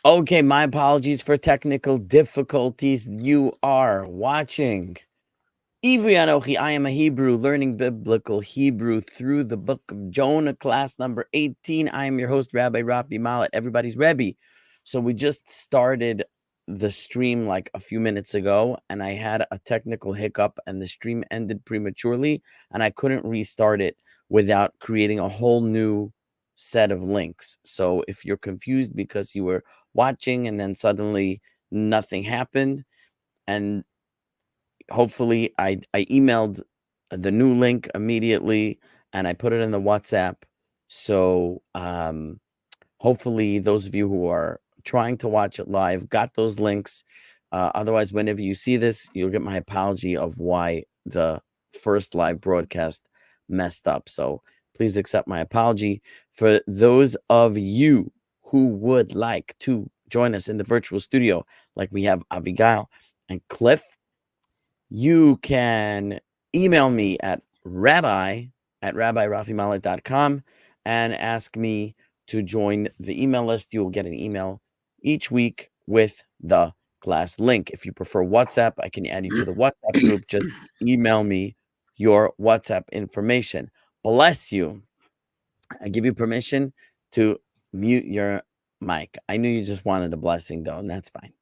Okay, my apologies for technical difficulties. You are watching Ivri Anochi. I am a Hebrew, learning biblical Hebrew through the Book of Jonah, class number 18. I am your host, Rabbi Rafi Mallet, everybody's Rebbe. So we just started the stream like a few minutes ago, and I had a technical hiccup, and the stream ended prematurely, and I couldn't restart it without creating a whole new set of links. So if you're confused because you were watching and then suddenly nothing happened, and hopefully I emailed the new link immediately and I put it in the WhatsApp. So hopefully those of you who are trying to watch it live got those links. Otherwise, whenever you see this, you'll get my apology of why the first live broadcast messed up. So please accept my apology. For those of you who would like to join us in the virtual studio, like we have Abigail and Cliff, you can email me at rabbi@rafimallet.com and ask me to join the email list. You will get an email each week with the class link. If you prefer WhatsApp, I can add you to the WhatsApp group. Just email me your WhatsApp information. Bless you. I give you permission to mute your mic. I knew you just wanted a blessing, though, and that's fine.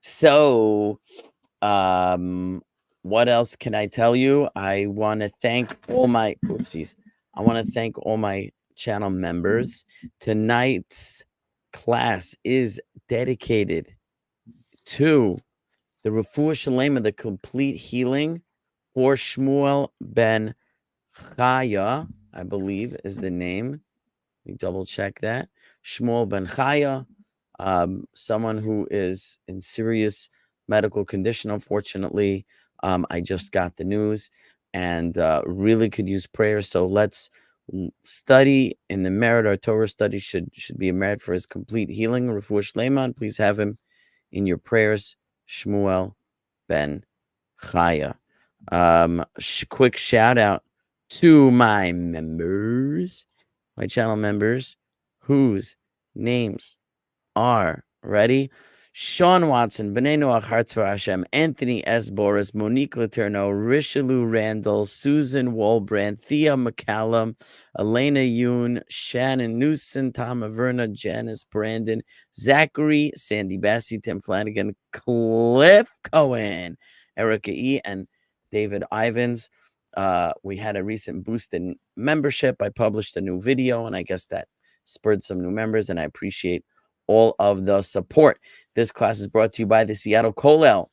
So, what else can I tell you? I want to thank all my I want to thank all my channel members. Tonight's class is dedicated to the Refuah Sh'leimah, the complete healing for Shmuel ben Chaya, I believe is the name. Let me double check that. Shmuel ben Chaya, someone who is in serious medical condition, unfortunately. I just got the news and really could use prayer. So let's study in the merit. Our Torah study should be a merit for his complete healing. Refuah Sh'leimah, please have him in your prayers. Shmuel ben Chaya. Quick shout out to my members, my channel members, whose names are ready: Sean Watson, B'nai Noach Hartzvar Hashem, Anthony S. Boris, Monique Letourneau, Richelieu Randall, Susan Walbrand, Thea McCallum, Elena Yoon, Shannon Newson, Tom Averna, Janice Brandon, Zachary, Sandy Bassey, Tim Flanagan, Cliff Cohen, Erica E., and David Ivans. We had a recent boost in membership. I published a new video, and I guess that spurred some new members, and I appreciate all of the support. This class is brought to you by the Seattle Kollel,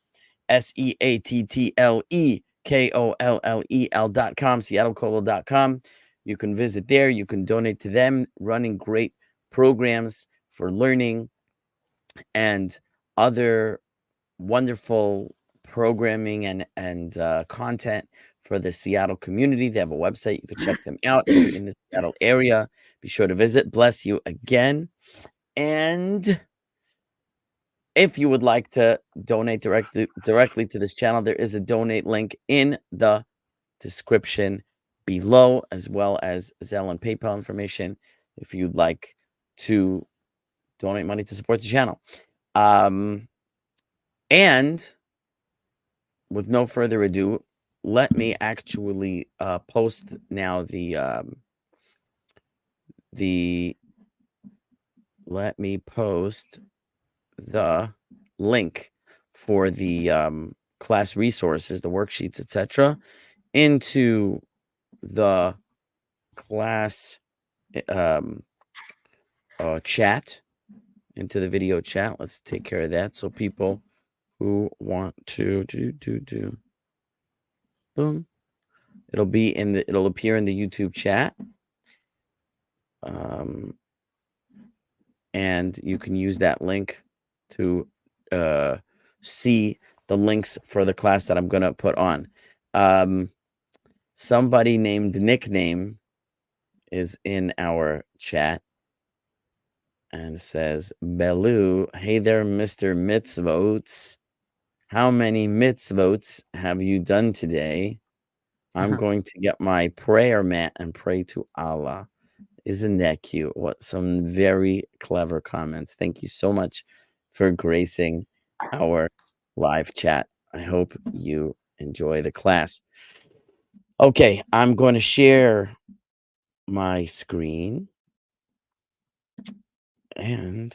SeattleKollel.com, seattlekollel.com. You can visit there. You can donate to them, running great programs for learning and other wonderful programming and content for the Seattle community. They have a website. You can check them out. If you're in the Seattle area, be sure to visit. Bless you again. And if you would like to donate directly to this channel, there is a donate link in the description below, as well as Zelle and PayPal information if you'd like to donate money to support the channel. And with no further ado, let me actually post now let me post the link for the class resources, the worksheets, etc., into the class chat, into the video chat. Let's take care of that. So people who want to do boom, it'll appear in the YouTube chat. And you can use that link to see the links for the class that I'm going to put on. Somebody named Nickname is in our chat and says, Belu, hey there, Mr. Mitzvotes. How many mitzvotes have you done today? I'm going to get my prayer mat and pray to Allah. Isn't that cute? What some very clever comments. Thank you so much, for gracing our live chat. I hope you enjoy the class. Okay, I'm going to share my screen. And,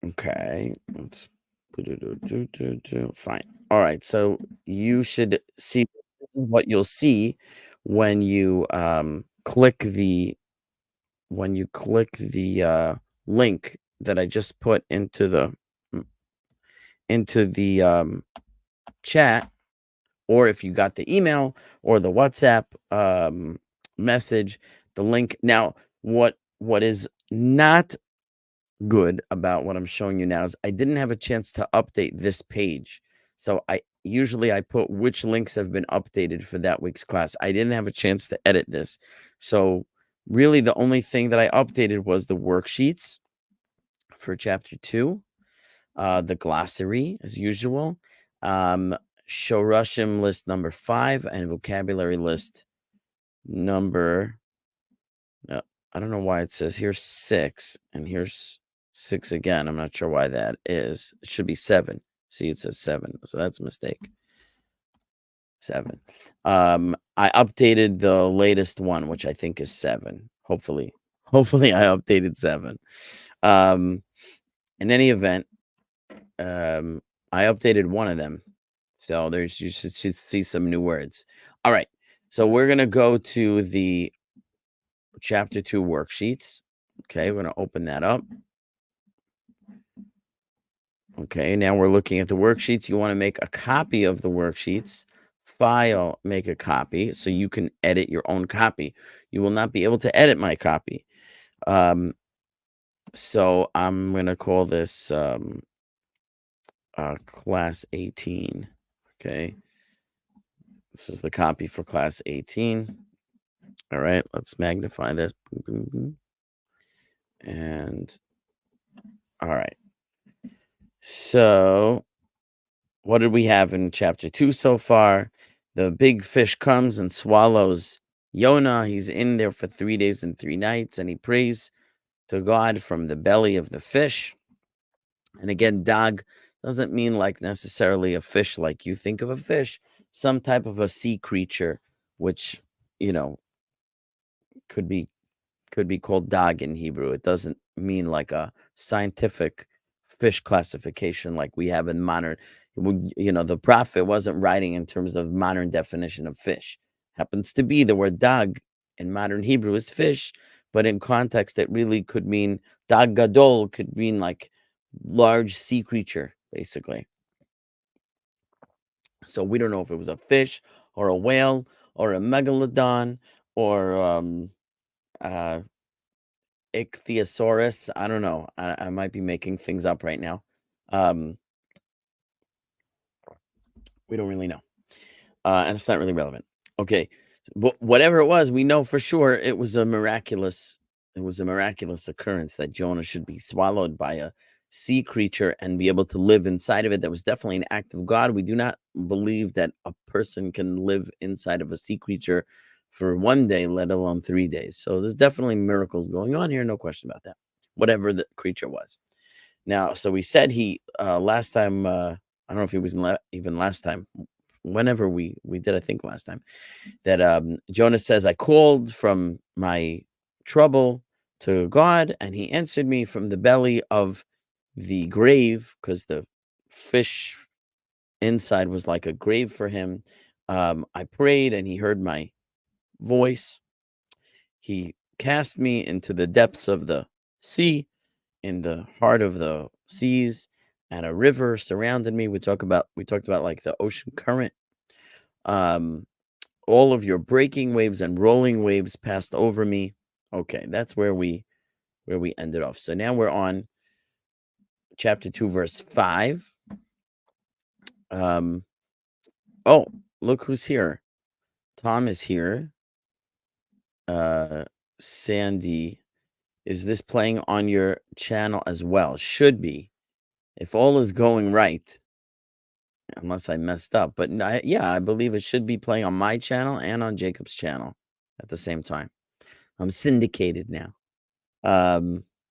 okay, let's fine. All right, so you should see what you'll see when you click the link that I just put into the chat, or if you got the email or the WhatsApp message, the link. Now, what is not good about what I'm showing you now is I didn't have a chance to update this page. So I put which links have been updated for that week's class. I didn't have a chance to edit this. So really the only thing that I updated was the worksheets for chapter 2, the glossary as usual, Shorashim list number 5, and vocabulary list number, I don't know why it says here's 6 and here's 6 again. I'm not sure why that is. It should be 7. See, it says 7, so that's a mistake. 7. I updated the latest one, which I think is 7. Hopefully I updated 7. In any event, I updated one of them. So you should see some new words. All right. So we're going to go to the chapter 2 worksheets. Okay, we're going to open that up. Okay, now we're looking at the worksheets. You want to make a copy of the worksheets. File, make a copy so you can edit your own copy. You will not be able to edit my copy. So I'm going to call this class 18. Okay, this is the copy for class 18. All right, let's magnify this. And all right. So what did we have in chapter 2 so far? The big fish comes and swallows Yonah. He's in there for 3 days and 3 nights, and he prays to God from the belly of the fish. And again, dag doesn't mean like necessarily a fish like you think of a fish, some type of a sea creature, which, could be called dag in Hebrew. It doesn't mean like a scientific fish classification like we have in modern. The prophet wasn't writing in terms of modern definition of fish. Happens to be the word dag in modern Hebrew is fish, but in context it really could mean dag gadol, could mean like large sea creature, basically. So we don't know if it was a fish or a whale or a megalodon or ichthyosaurus. I don't know. I might be making things up right now. We don't really know. And it's not really relevant. Okay. But whatever it was, we know for sure it was a miraculous occurrence that Jonah should be swallowed by a sea creature and be able to live inside of it. That was definitely an act of God. We do not believe that a person can live inside of a sea creature for 1 day, let alone 3 days. So there's definitely miracles going on here. No question about that. Whatever the creature was. Now, so we said he last time, I don't know if he was even last time, whenever we did, I think last time, that Jonah says, I called from my trouble to God, and he answered me from the belly of the grave, because the fish inside was like a grave for him. I prayed, and he heard my voice. He cast me into the depths of the sea, in the heart of the seas, and a river surrounded me. We talked about like the ocean current. All of your breaking waves and rolling waves passed over me. Okay, that's where we ended off. So now we're on chapter 2, verse 5. Oh, look who's here. Tom is here. Sandy, is this playing on your channel as well? Should be, if all is going right, unless I messed up. But I believe it should be playing on my channel and on Jacob's channel at the same time. I'm syndicated now.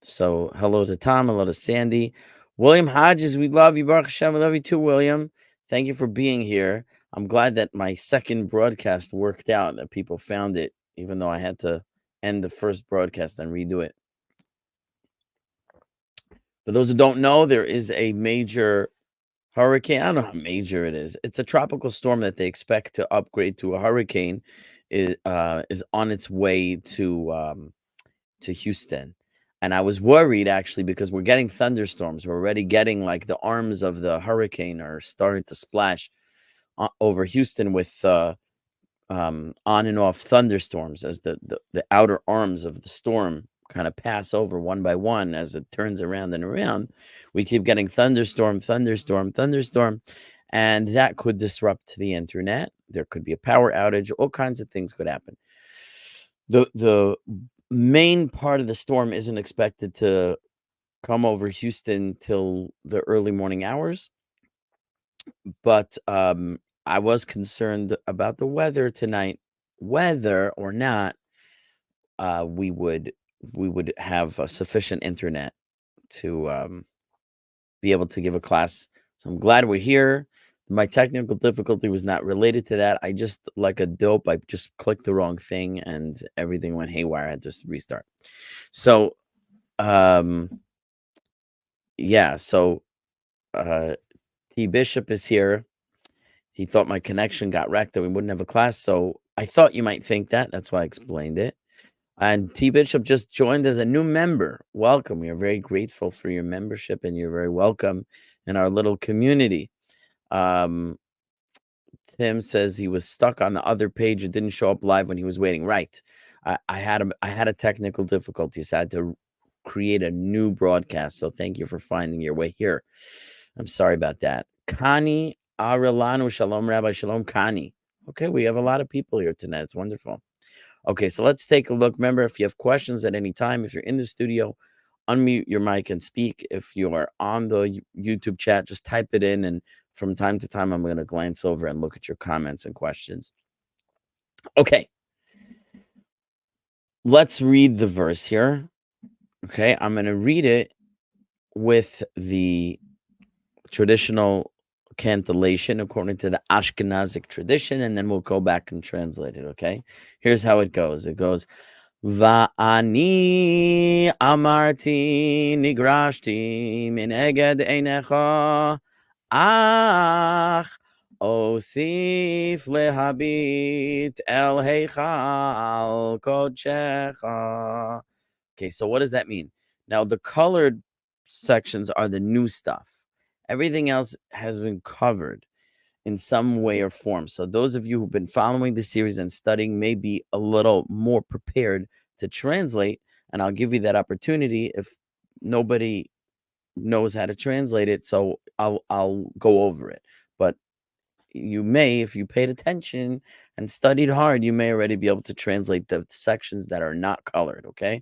So hello to Tom, hello to Sandy. William Hodges, we love you. Baruch Hashem, we love you too, William. Thank you for being here. I'm glad that my second broadcast worked out, that people found it, even though I had to end the first broadcast and redo it. For those who don't know, there is a major hurricane. I don't know how major it is. It's a tropical storm that they expect to upgrade to a hurricane. Is on its way to Houston. And I was worried actually because we're getting thunderstorms. We're already getting like the arms of the hurricane are starting to splash over Houston with on and off thunderstorms as the outer arms of the storm kind of pass over one by one as it turns around and around. We keep getting thunderstorm, and that could disrupt the internet. There could be a power outage. All kinds of things could happen. The main part of the storm isn't expected to come over Houston till the early morning hours, but I was concerned about the weather tonight. Whether or not we would have sufficient internet to be able to give a class. So I'm glad we're here. My technical difficulty was not related to that. I just, like a dope, I just clicked the wrong thing and everything went haywire. I had to restart. So, yeah. So, T Bishop is here. He thought my connection got wrecked, that we wouldn't have a class. So I thought you might think that. That's why I explained it. And T Bishop just joined as a new member. Welcome. We are very grateful for your membership, and you're very welcome in our little community. Tim says he was stuck on the other page. It didn't show up live when he was waiting. Right. I had a technical difficulty, so I had to create a new broadcast. So thank you for finding your way here. I'm sorry about that. Kani Arelanu, Shalom Rabbi, Shalom Kani. Okay, we have a lot of people here tonight. It's wonderful. Okay, so let's take a look. Remember, if you have questions at any time, if you're in the studio, unmute your mic and speak. If you are on the YouTube chat, just type it in, and from time to time, I'm going to glance over and look at your comments and questions. Okay, let's read the verse here. Okay, I'm going to read it with the traditional cantillation according to the Ashkenazic tradition, and then we'll go back and translate it. Okay, here's how it goes. It goes, Va'ani amarti nigrashti mineged einecha ach osif lehabit el heichal kodshecha. Okay, so what does that mean? Now, the colored sections are the new stuff. Everything else has been covered in some way or form. So those of you who've been following the series and studying may be a little more prepared to translate, and I'll give you that opportunity if nobody knows how to translate it. So I'll go over it. But you may, if you paid attention and studied hard, you may already be able to translate the sections that are not colored, okay?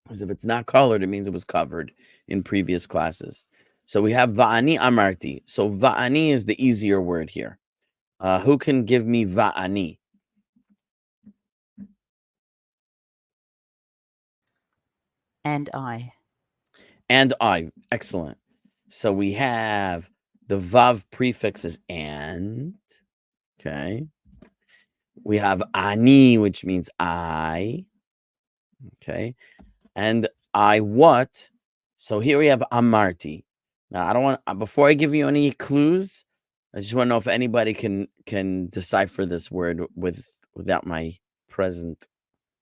Because if it's not colored, it means it was covered in previous classes. So we have Va'ani Amarti. So Va'ani is the easier word here. Who can give me Va'ani? And I. And I. Excellent. So we have the Vav prefix is and. Okay. We have Ani, which means I. Okay. And I what? So here we have Amarti. Now I don't want, before I give you any clues, I just want to know if anybody can decipher this word without my present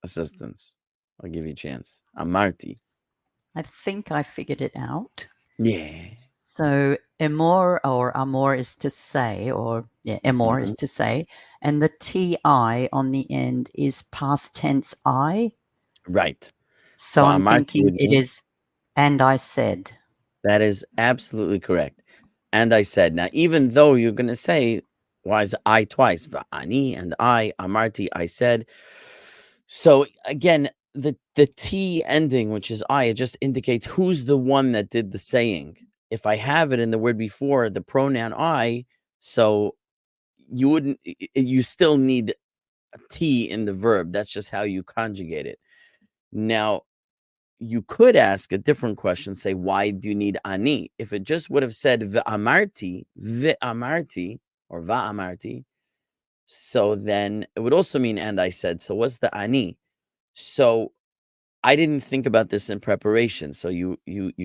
assistance. I'll give you a chance. Amarti. I think I figured it out. Yeah. So emor or amor is to say, or emor is to say, and the ti on the end is past tense I. Right. So I'm thinking it mean, is, and I said. That is absolutely correct. And I said, now, even though you're going to say, why is I twice? Ani and I, Amarti, I said. So again, the T ending, which is I, it just indicates who's the one that did the saying. If I have it in the word before, the pronoun I, so you still need a T in the verb. That's just how you conjugate it. Now, you could ask a different question, say, why do you need ani? If it just would have said v'amarti, or va'amarti, so then it would also mean and I said. So what's the ani? So I didn't think about this in preparation. So you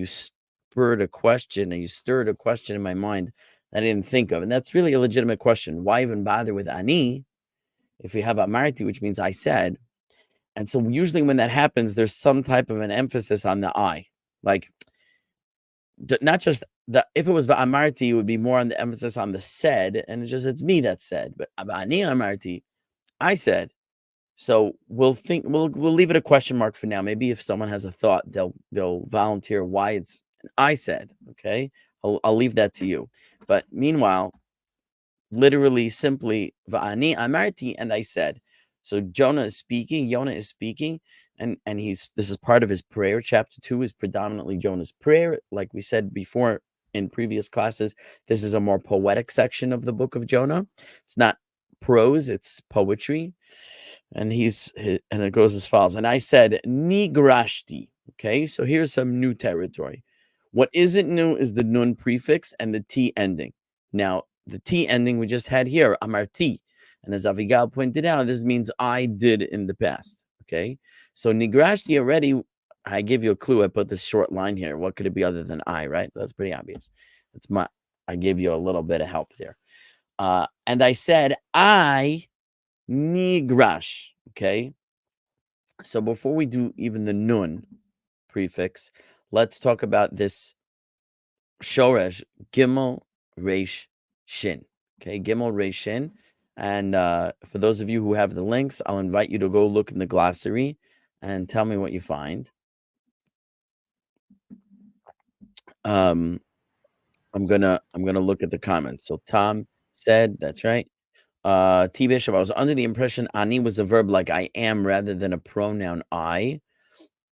spurred a question, and you stirred a question in my mind that I didn't think of. And that's really a legitimate question. Why even bother with ani if we have amarti, which means I said? And so usually when that happens, there's some type of an emphasis on the I. Like, not just if it was va'amarti, it would be more on the emphasis on the said, and it's me that said. But ani amarti, I said. So we'll leave it a question mark for now. Maybe if someone has a thought, they'll volunteer why it's an I said. Okay, I'll leave that to you. But meanwhile, literally, simply va'ani amarti, and I said. So Yonah is speaking, and this is part of his prayer. Chapter 2 is predominantly Jonah's prayer. Like we said before in previous classes, this is a more poetic section of the book of Jonah. It's not prose, it's poetry. And it goes as follows. And I said, nigrashti. Okay, so here's some new territory. What isn't new is the nun prefix and the T ending. Now, the T ending we just had here, amarti. And as Avigal pointed out, this means I did in the past. Okay, so nigrashti already, I give you a clue. I put this short line here. What could it be other than I, right? That's pretty obvious. I gave you a little bit of help there. And I said, I nigrash. Okay, so before we do even the nun prefix, let's talk about this shoresh gimel resh shin. Okay, gimel resh shin. And for those of you who have the links, I'll invite you to go look in the glossary and tell me what you find. I'm gonna look at the comments. So Tom said, that's right. T Bishop, I was under the impression ani was a verb like I am rather than a pronoun I.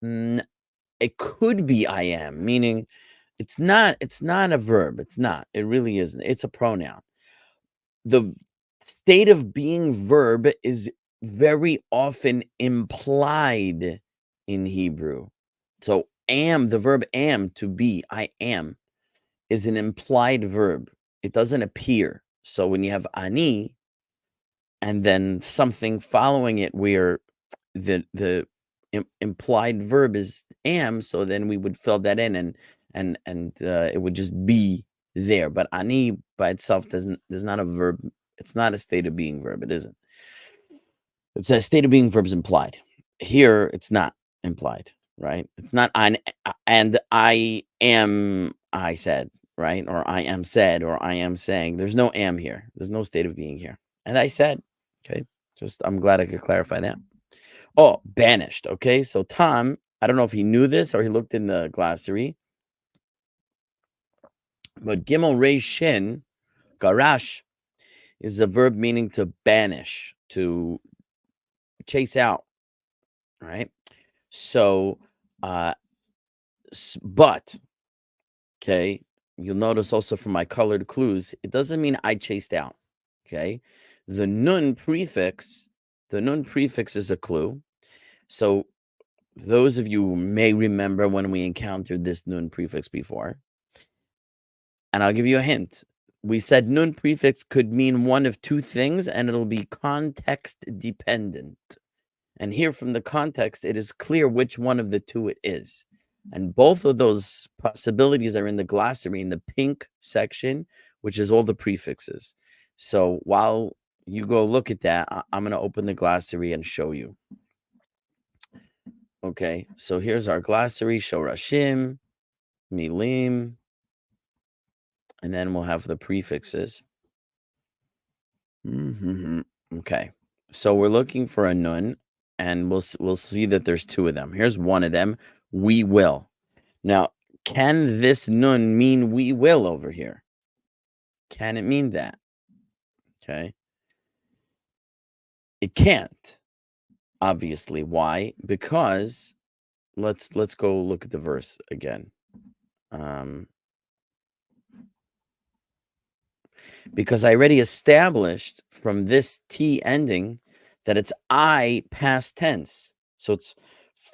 It could be I am, meaning it's not a verb. It's not. It really isn't. It's a pronoun. The state of being verb is very often implied in Hebrew. So the verb am, to be, I am, is an implied verb. It doesn't appear. So when you have ani and then something following it where the implied verb is am, so then we would fill that in and it would just be there. But ani by itself is not a verb. It's not a state of being verb. It isn't. It's a state of being verbs implied. Here, it's not implied, right? It's not and I am, I said, right? Or I am said, or I am saying. There's no am here. There's no state of being here. And I said, okay, I'm glad I could clarify that. Oh, banished. Okay, so Tom, I don't know if he knew this or he looked in the glossary, but gimel resh shin, garash, is a verb meaning to banish, to chase out, right? So, but, okay, you'll notice also from my colored clues, it doesn't mean I chased out, okay? The nun prefix is a clue. So those of you who may remember when we encountered this nun prefix before, and I'll give you a hint. We said nun prefix could mean one of two things, and it'll be context dependent. And here from the context, it is clear which one of the two it is. And both of those possibilities are in the glossary in the pink section, which is all the prefixes. So while you go look at that, I'm going to open the glossary and show you. Okay, so here's our glossary, Shorashim, Milim, and then we'll have the prefixes. Okay, so we're looking for a nun, and we'll see that there's two of them. Here's one of them, we will. Now, can this nun mean we will over here? Can it mean that? Okay. It can't, obviously. Why? Because let's go look at the verse again. Because I already established from this T ending that it's I past tense. So it's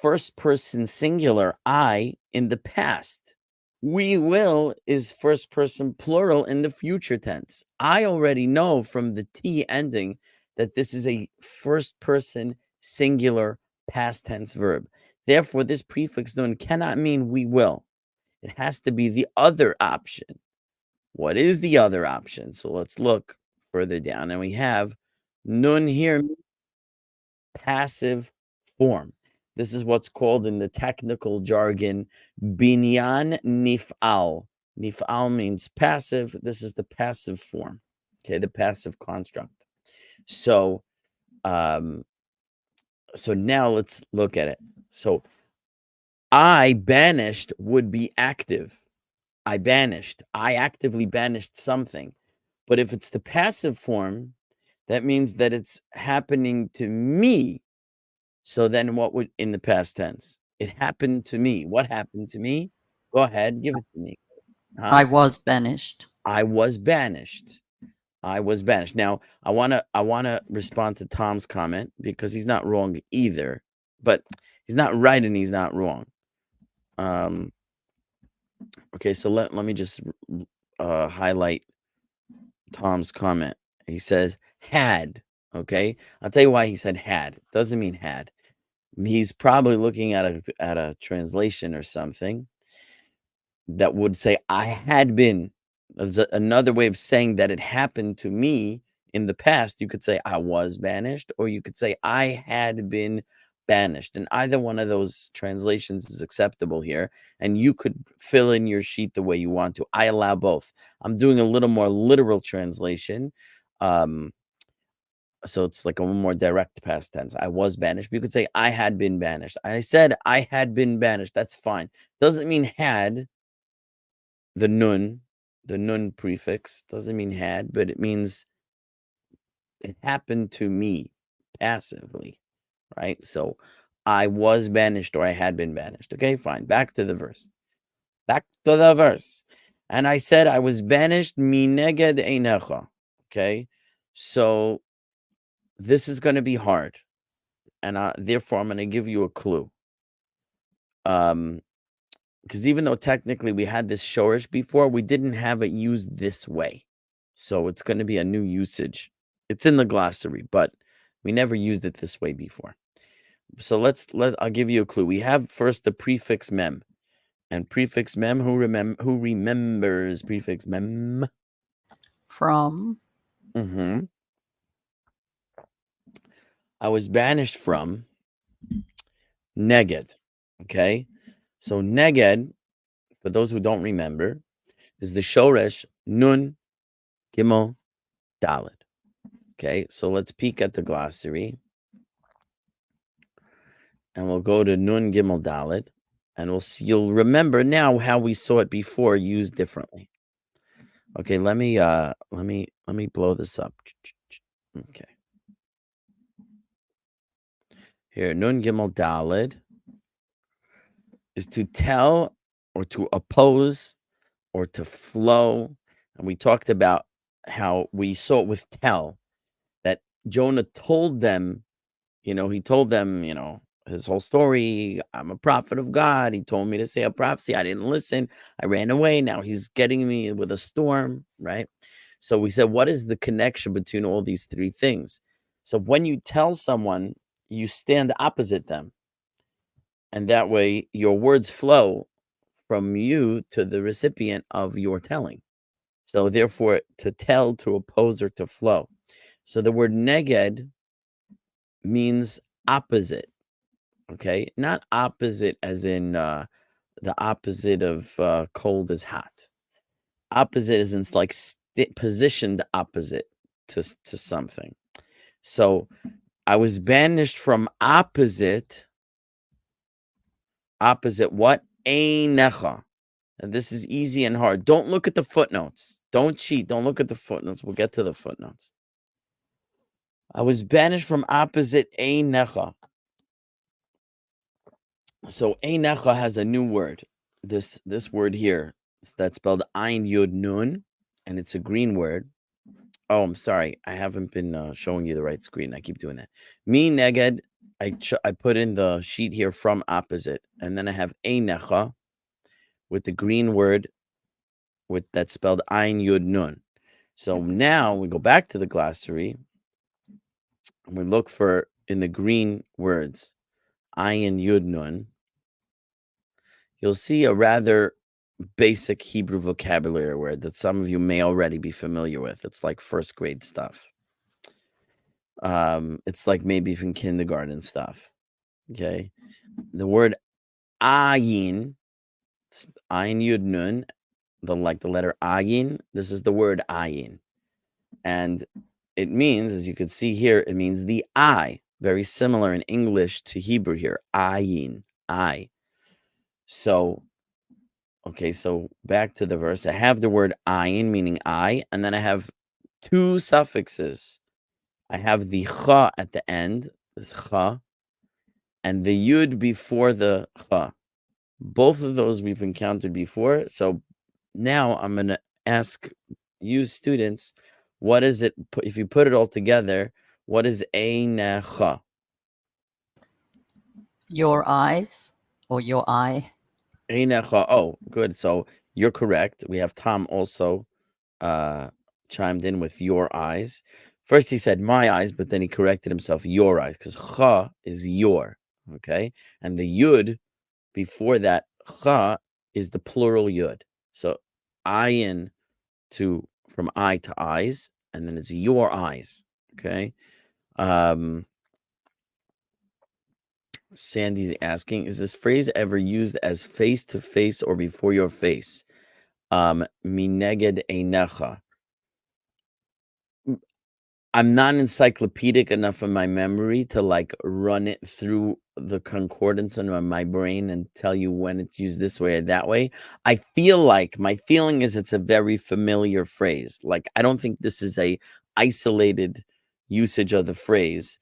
first person singular, I, in the past. We will is first person plural in the future tense. I already know from the T ending that this is a first person singular past tense verb. Therefore, this prefix nun cannot mean we will. It has to be the other option. What is the other option? So let's look further down. And we have nun here, passive form. This is what's called in the technical jargon binyan nif'al. Nif'al means passive. This is the passive form. Okay, the passive construct. So so now let's look at it. So I banished would be active. I banished. I actively banished something. But if it's the passive form, that means that it's happening to me. So then what would in the past tense? It happened to me. What happened to me? Go ahead, give it to me. I Huh? was banished. I was banished. I was banished. Now, I wanna respond to Tom's comment because he's not wrong either, but he's not right and he's not wrong. Okay, so let me just highlight Tom's comment. He says had. Okay, I'll tell you why he said had. Doesn't mean had. He's probably looking at a translation or something that would say I had been. There's another way of saying that it happened to me in the past. You could say I was banished, or you could say I had been banished. And either one of those translations is acceptable here. And you could fill in your sheet the way you want to. I allow both. I'm doing a little more literal translation. So it's like a more direct past tense. I was banished. You could say I had been banished. I said I had been banished. That's fine. Doesn't mean had. The nun prefix doesn't mean had, but it means it happened to me passively, right? So I was banished or I had been banished. Okay, fine. Back to the verse. Back to the verse. And I said I was banished mineged einecha. Okay, so this is going to be hard, and therefore I'm going to give you a clue. Because even though technically we had this shorish before, we didn't have it used this way. So it's going to be a new usage. It's in the glossary, but we never used it this way before. So I'll give you a clue. We have first the prefix mem. And prefix mem, who remembers prefix mem? From. I was banished from neged. Okay. So neged, for those who don't remember, is the shoresh nun gimel dalet. Okay, so let's peek at the glossary. And we'll go to nun gimel dalet. And you'll remember now how we saw it before used differently. Okay, let me blow this up. Okay. Here, nun gimel dalet is to tell or to oppose or to flow. And we talked about how we saw it with tell, that Jonah told them, he told them, his whole story. I'm a prophet of God. He told me to say a prophecy. I didn't listen. I ran away. Now he's getting me with a storm, right? So we said, what is the connection between all these three things? So when you tell someone, you stand opposite them. And that way your words flow from you to the recipient of your telling. So therefore, to tell, to oppose, or to flow. So the word neged means opposite. Okay, not opposite as in the opposite of cold is hot. Opposite is in like positioned opposite to something. So I was banished from opposite what? Einecha. And this is easy and hard. Don't look at the footnotes. Don't cheat. Don't look at the footnotes. We'll get to the footnotes. I was banished from opposite Einecha. So Einecha has a new word. This word here, that's spelled Ein Yud Nun, and it's a green word. Oh, I'm sorry. I haven't been showing you the right screen. I keep doing that. Mi neged I put in the sheet here from opposite, and then I have einecha with the green word with that's spelled Ayin Yud Nun. So now we go back to the glossary and we look for in the green words Ayin Yud Nun. You'll see a rather basic Hebrew vocabulary word that some of you may already be familiar with. It's like first grade stuff. It's like maybe from kindergarten stuff. Okay. The word ayin, ayin yud nun, the letter ayin. This is the word ayin. And it means, as you can see here, it means the eye. Very similar in English to Hebrew here. Ayin, eye. So, okay, so back to the verse. I have the word ayin, meaning eye, and then I have two suffixes. I have the cha at the end, this cha, and the yud before the cha. Both of those we've encountered before. So now I'm going to ask you students, what is it, if you put it all together, what is einecha? Your eyes or your eye. Einecha. Oh, good. So you're correct. We have Tom also chimed in with your eyes. First he said my eyes, but then he corrected himself, your eyes, because cha is your, okay? And the yud before that cha is the plural yud. So ayin from eye to eyes, and then it's your eyes. Okay. Sandy's asking, is this phrase ever used as face to face or before your face? Mineged einecha. I'm not encyclopedic enough in my memory to like run it through the concordance in my brain and tell you when it's used this way or that way. I feel like my feeling is it's a very familiar phrase. Like, I don't think this is a isolated usage of the phrase.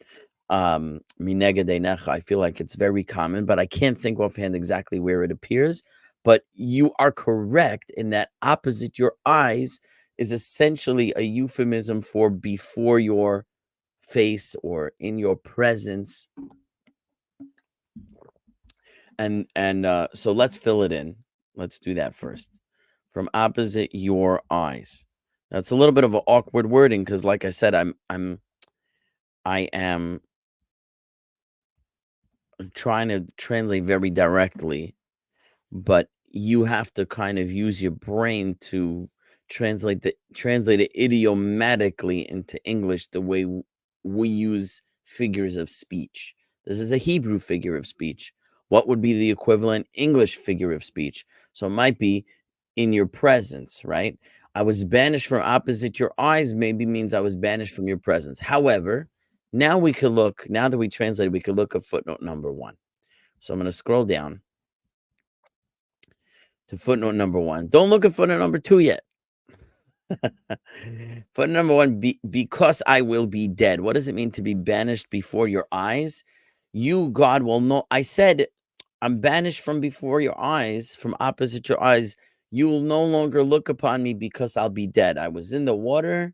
Minega de necha. I feel like it's very common, but I can't think offhand exactly where it appears. But you are correct in that opposite your eyes is essentially a euphemism for before your face or in your presence. And so let's fill it in. Let's do that first. From opposite your eyes. That's a little bit of an awkward wording because, like I said, I am trying to translate very directly, but you have to kind of use your brain to translate it idiomatically into English the way we use figures of speech. This is a Hebrew figure of speech. What would be the equivalent English figure of speech? So it might be in your presence, right? I was banished from opposite your eyes maybe means I was banished from your presence. However, now that we translated, we could look at footnote number 1. So I'm going to scroll down to footnote number 1. Don't look at footnote number 2 yet. Footnote number 1, because I will be dead. What does it mean to be banished before your eyes? You, God, will know. I said, I'm banished from before your eyes, from opposite your eyes. You will no longer look upon me because I'll be dead. I was in the water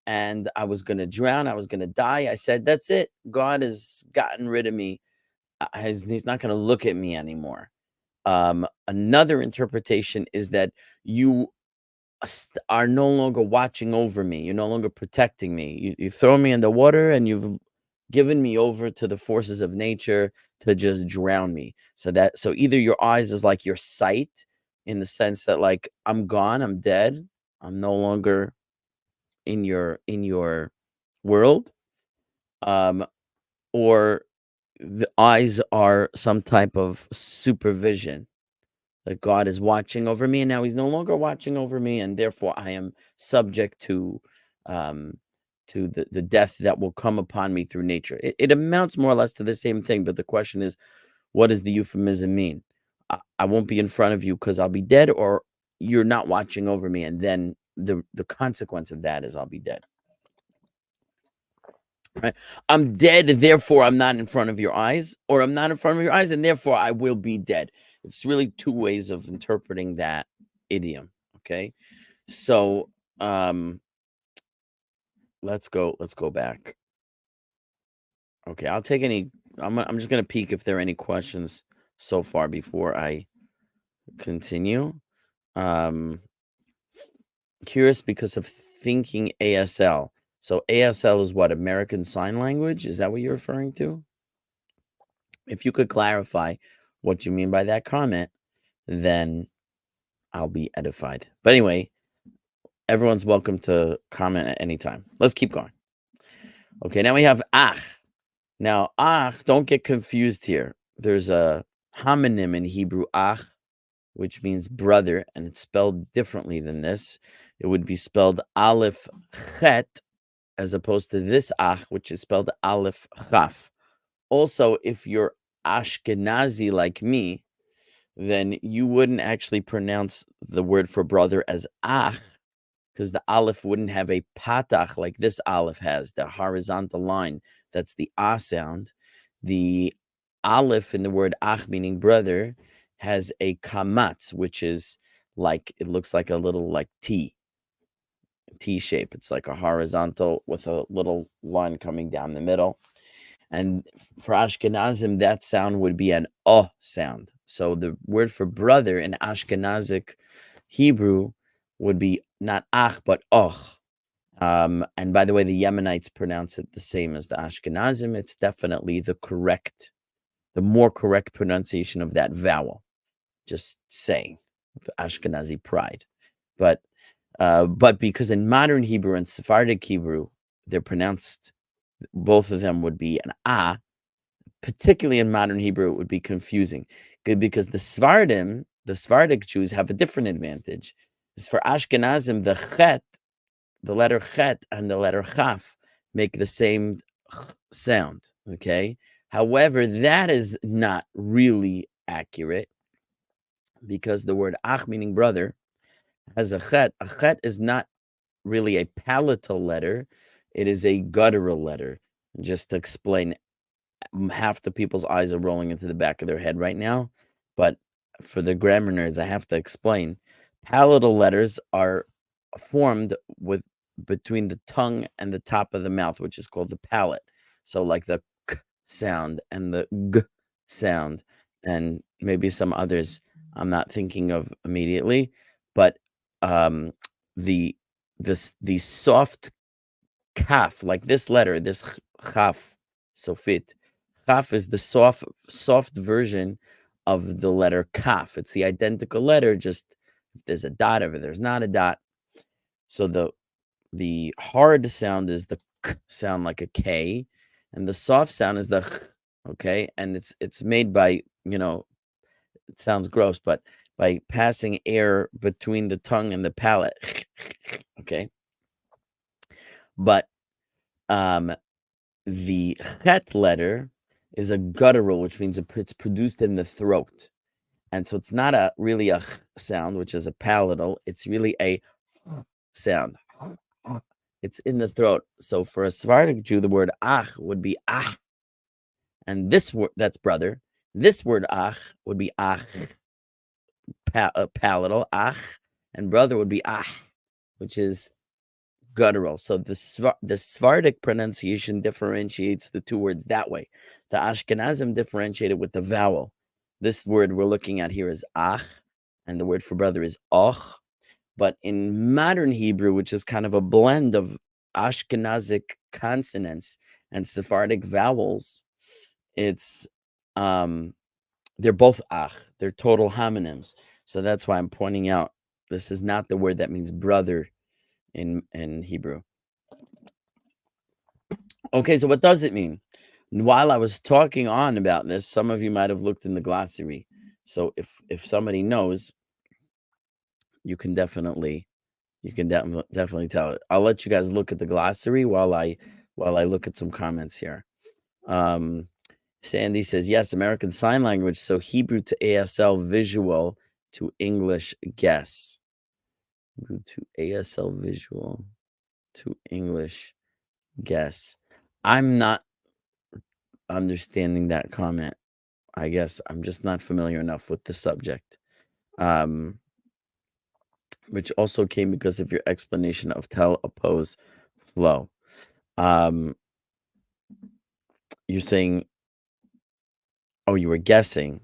and I was going to drown. I was going to die. I said, that's it. God has gotten rid of me. He's not going to look at me anymore. Another interpretation is that you are no longer watching over me. You're no longer protecting me. You throw me in the water and you've given me over to the forces of nature to just drown me. So either your eyes is like your sight in the sense that like I'm gone, I'm dead, I'm no longer in your world, or the eyes are some type of supervision that God is watching over me, and now he's no longer watching over me, and therefore I am subject to the death that will come upon me through nature. It amounts more or less to the same thing, but the question is, what does the euphemism mean? I won't be in front of you because I'll be dead, or you're not watching over me, and then the consequence of that is I'll be dead. Right? I'm dead, therefore I'm not in front of your eyes, or I'm not in front of your eyes, and therefore I will be dead. It's really two ways of interpreting that idiom. Okay, so let's go back. Okay, I'll take any I'm just gonna peek if there are any questions so far before I continue. Curious because of thinking ASL. So ASL is what, American Sign Language? Is that what you're referring to? If you could clarify what you mean by that comment, then I'll be edified. But anyway, everyone's welcome to comment at any time. Let's keep going. Okay, now we have ach. Now, ach, don't get confused here. There's a homonym in Hebrew, ach, which means brother, and it's spelled differently than this. It would be spelled aleph chet, as opposed to this ach, which is spelled aleph chaf. Also, if you're Ashkenazi like me, then you wouldn't actually pronounce the word for brother as ach, because the aleph wouldn't have a patach like this aleph has, the horizontal line. That's the ah sound. The aleph in the word ach, meaning brother, has a kamatz, which is like, it looks like a little like T shape. It's like a horizontal with a little line coming down the middle. And for Ashkenazim, that sound would be an oh sound. So the word for brother in Ashkenazic Hebrew would be not ach, but och. And by the way, the Yemenites pronounce it the same as the Ashkenazim. It's definitely the more correct pronunciation of that vowel. Just saying, Ashkenazi pride. But because in modern Hebrew and Sephardic Hebrew, they're pronounced, both of them would be an ah. Particularly in modern Hebrew, it would be confusing. Good, because the Sephardic Jews have a different advantage. Is for Ashkenazim, the chet, the letter chet and the letter chaf make the same sound. Okay. However, that is not really accurate, because the word ach, meaning brother, has a chet. A chet is not really a palatal letter. It is a guttural letter. Just to explain, half the people's eyes are rolling into the back of their head right now, but for the grammar nerds, I have to explain. Palatal letters are formed between the tongue and the top of the mouth, which is called the palate. So like the k sound and the g sound, and maybe some others I'm not thinking of immediately, but the soft kaf, like this letter, this chaf, sofit. Chaf is the soft version of the letter kaf. It's the identical letter, just if there's a dot, if there's not a dot. So the hard sound is the k sound, like a K, and the soft sound is the ch, okay? And it's made by, it sounds gross, but by passing air between the tongue and the palate, okay? But the chet letter is a guttural, which means it's produced in the throat. And so it's not really a sound, which is a palatal. It's really a sound. It's in the throat. So for a Sephardic Jew, the word ach would be ah. And this word, that's brother. This word ach would be ach, palatal, ach. And brother would be ah, which is guttural. So the Sephardic pronunciation differentiates the two words that way. The Ashkenazim differentiate it with the vowel. This word we're looking at here is ach, and the word for brother is och. But in modern Hebrew, which is kind of a blend of Ashkenazic consonants and Sephardic vowels, it's they're both ach. They're total homonyms. So that's why I'm pointing out this is not the word that means brother in Hebrew. Okay, so what does it mean? While I was talking on about this, some of you might have looked in the glossary. So if somebody knows, you can definitely tell it. I'll let you guys look at the glossary while I look at some comments here. Sandy says, yes, American Sign Language. So Hebrew to ASL, visual to English guess. Hebrew to ASL, visual to English guess. I'm not understanding that comment. I guess I'm just not familiar enough with the subject. Which also came because of your explanation of tell, oppose, flow. You're saying Oh, you were guessing.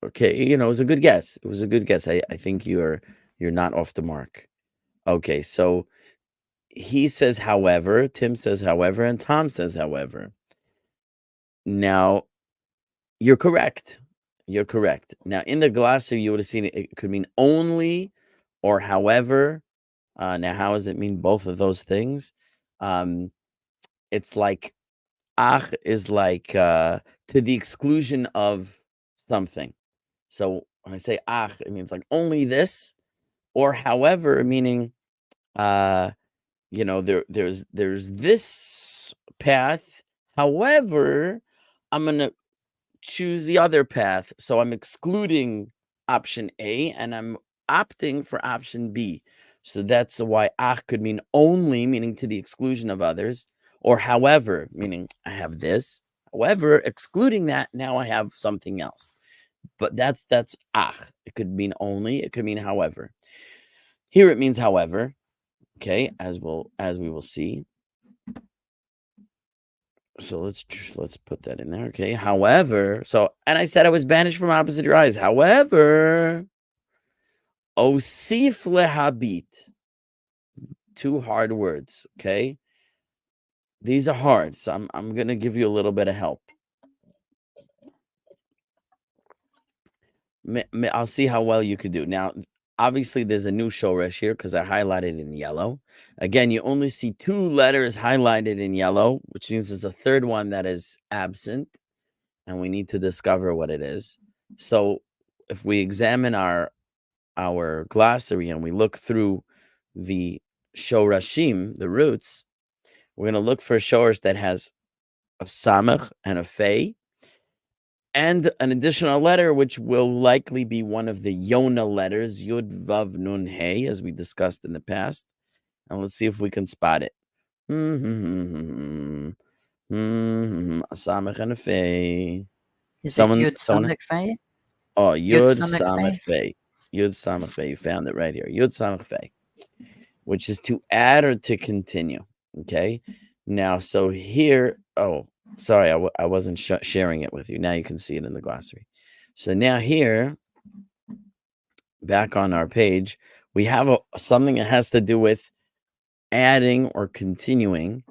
Okay, it was a good guess. It was a good guess. I think you're not off the mark. Okay, so he says however, Tim says however, and Tom says however. Now, you're correct. You're correct. Now, in the glossary, you would have seen it could mean only or however. Now, how does it mean both of those things? It's like ach is like to the exclusion of something. So when I say ach, it means like only this, or however, meaning there's this path. However, I'm gonna choose the other path. So I'm excluding option A and I'm opting for option B. So that's why ach could mean only, meaning to the exclusion of others, or however, meaning I have this. However, excluding that, now I have something else. But that's ach. It could mean only, it could mean however. Here it means however, okay, as we will see. So let's put that in there. Okay. However, and I said I was banished from opposite your eyes. However, osif lehabit. 2 hard words. Okay. These are hard. So I'm gonna give you a little bit of help. I'll see how well you could do. Now, obviously, there's a new shoresh here because I highlighted in yellow. Again, you only see 2 letters highlighted in yellow, which means there's a third one that is absent. And we need to discover what it is. So if we examine our glossary and we look through the shorashim, the roots, we're going to look for a shoresh that has a samach and a fei, and an additional letter, which will likely be one of the Yona letters, Yud Vav Nun Hey, as we discussed in the past. And let's see if we can spot it. A samach and a fei. Is it Yud Samach Fei? Oh, Yud Samach Fei. Yud Samach Fei. You found it right here. Yud Samach Fei, which is to add or to continue. Okay. Now, so here, oh, sorry, I wasn't sharing it with you. Now you can see it in the glossary. So now here, back on our page, we have something that has to do with adding or continuing,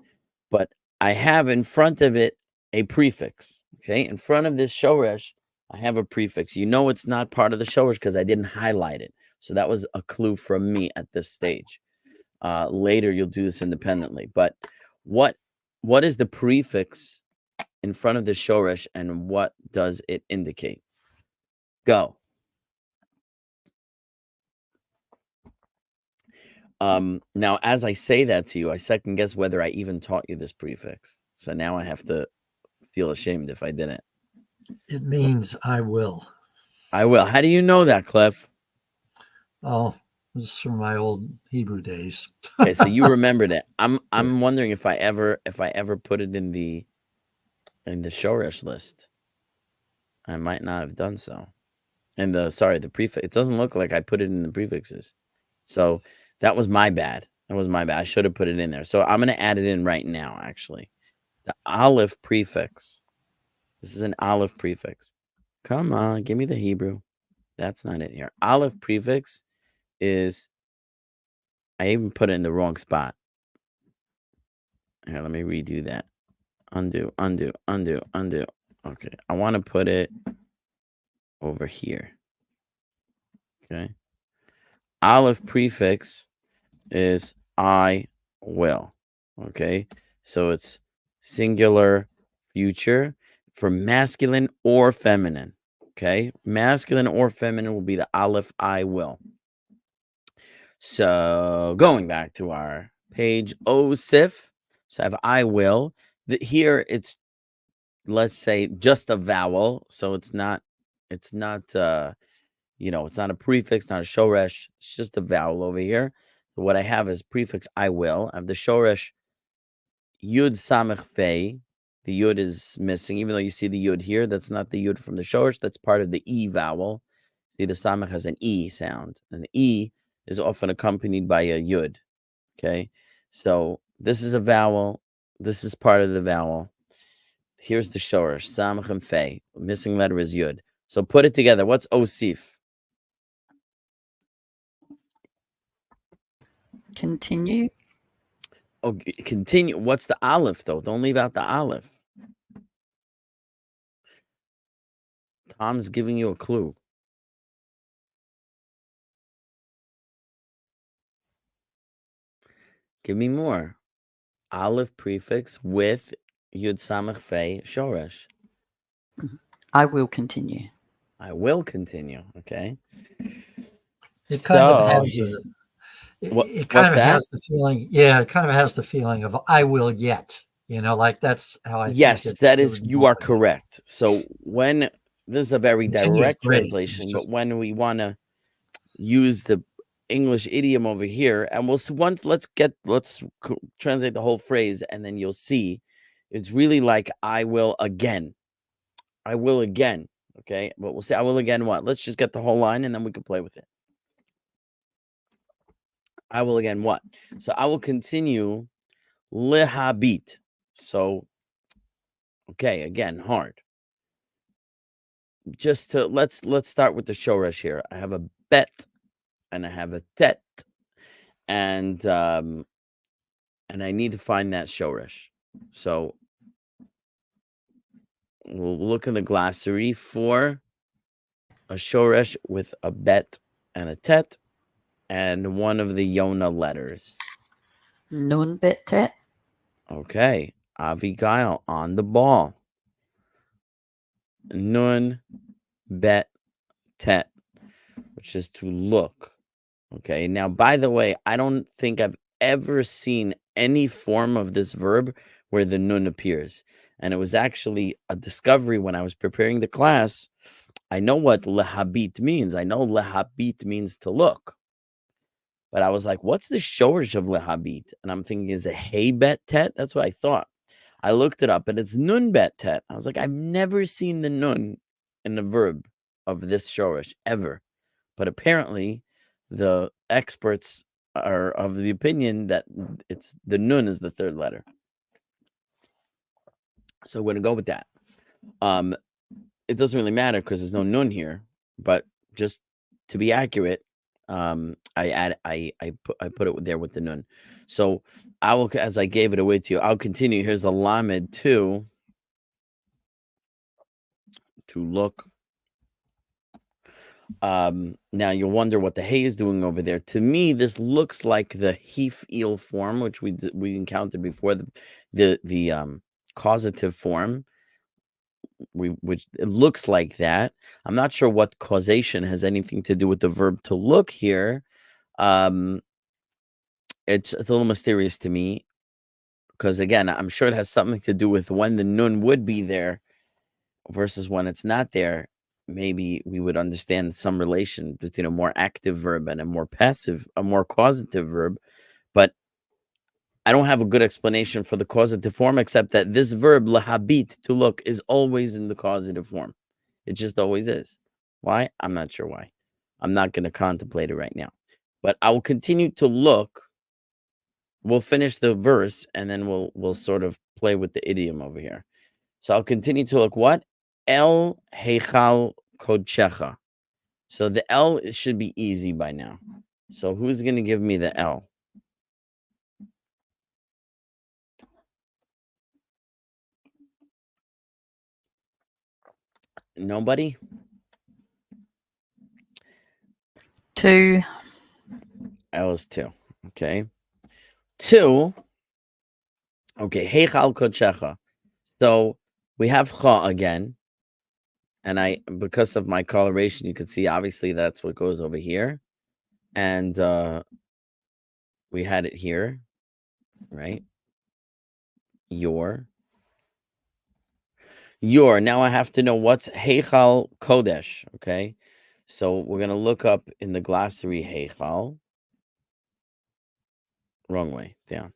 but I have in front of it a prefix. Okay. In front of this shoresh, I have a prefix. You know it's not part of the shoresh because I didn't highlight it. So that was a clue from me at this stage. Later, you'll do this independently. But what is the prefix in front of the shoresh and what does it indicate? Go. Now, as I say that to you, I second guess whether I even taught you this prefix. So now I have to feel ashamed if I didn't. It means I will. I will. How do you know that, Cliff? Oh, this is from my old Hebrew days. Okay, so you remembered it. I'm wondering if I ever put it in the shoresh list. I might not have done so. And the prefix. It doesn't look like I put it in the prefixes. So that was my bad. I should have put it in there. So I'm going to add it in right now, actually. The aleph prefix. This is an aleph prefix. Come on, give me the Hebrew. That's not it here. Aleph prefix is, I even put it in the wrong spot. Here, let me redo that. Undo. Okay, I want to put it over here. Okay. Aleph prefix is I will. Okay. So it's singular future for masculine or feminine. Okay. Masculine or feminine will be the aleph I will. So going back to our page osif. So I have I will. Here it's, let's say, just a vowel. So it's not it's not a prefix, not a shoresh. It's just a vowel over here. So what I have is prefix I will. I have the shoresh yud samach fei. The yud is missing, even though you see the yud here. That's not the yud from the shoresh. That's part of the e vowel. See, the samach has an e sound, and the e is often accompanied by a yud. Okay, so this is a vowel. This is part of the vowel. Here's the shoresh, samach and fei. Missing letter is yud. So put it together. What's osif? Continue. Oh, continue. What's the aleph, though? Don't leave out the aleph. Tom's giving you a clue. Give me more. Aleph prefix with yud samach fei shoresh. I will continue. I will continue. Okay. It kind of has What's has the feeling. Yeah, it kind of has the feeling of I will yet. Like that's how I. Yes, that is. You are correct. So when this is a very direct translation, but when we want to use the English idiom over here, and let's translate the whole phrase, and then you'll see it's really like I will again. I will again. Okay, but we'll say I will again. What? Let's just get the whole line, and then we can play with it. I will again what? So I will continue lehabit. So okay, again, hard. Just to let's start with the shoresh here. I have a bet and I have a tet, and I need to find that shoresh. So we'll look in the glossary for a shoresh with a bet and a tet and one of the Yonah letters. Nun bet tet. Okay, Abigail on the ball. Nun bet tet, which is to look. Okay, now by the way, I don't think I've ever seen any form of this verb where the nun appears. And it was actually a discovery when I was preparing the class. I know what lehabit means. I know lehabit means to look. But I was like, what's the shoresh of lehabit? And I'm thinking, is it hey bet tet? That's what I thought. I looked it up and it's nun bet tet. I was like, I've never seen the nun in the verb of this shoresh ever. But apparently the experts are of the opinion that it's the nun is the third letter. So we're going to go with that. It doesn't really matter because there's no nun here, but just to be accurate, I put it there with the nun. So I will, as I gave it away to you, I'll continue. Here's the lamed to look. Now you'll wonder what the hey is doing over there. To me, this looks like the hif-il form, which we encountered before, the causative form. Which it looks like that. I'm not sure what causation has anything to do with the verb to look here. It's a little mysterious to me because again, I'm sure it has something to do with when the nun would be there versus when it's not there. Maybe we would understand some relation between a more active verb and a more causative verb, but I don't have a good explanation for the causative form, except that this verb, lahabit, to look, is always in the causative form. It just always is. Why? I'm not sure why. I'm not going to contemplate it right now. But I will continue to look. We'll finish the verse, and then we'll sort of play with the idiom over here. So I'll continue to look what? El heichal kodshecha. So the L should be easy by now. So who's going to give me the L? Nobody? 2. L is 2. Okay. 2. Okay. Heichal kodshecha. So we have cha again. And because of my coloration, you can see obviously that's what goes over here. And we had it here, right? Your. Now I have to know what's heichal kodesh, okay? So we're going to look up in the glossary heichal. Wrong way, down.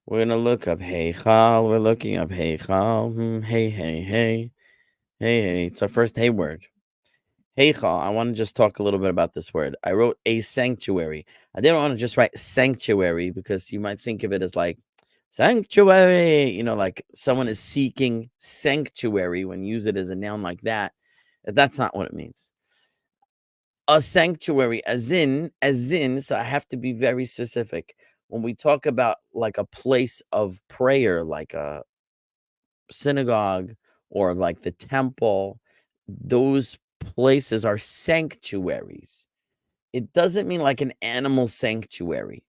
We're going to look up heichal. We're looking up heichal. Hey. It's our first hey word. Heichal. I want to just talk a little bit about this word. I wrote a sanctuary. I didn't want to just write sanctuary because you might think of it as like sanctuary, like someone is seeking sanctuary when you use it as a noun like that. That's not what it means. A sanctuary, as in, so I have to be very specific. When we talk about like a place of prayer, like a synagogue or like the temple, those places are sanctuaries. It doesn't mean like an animal sanctuary,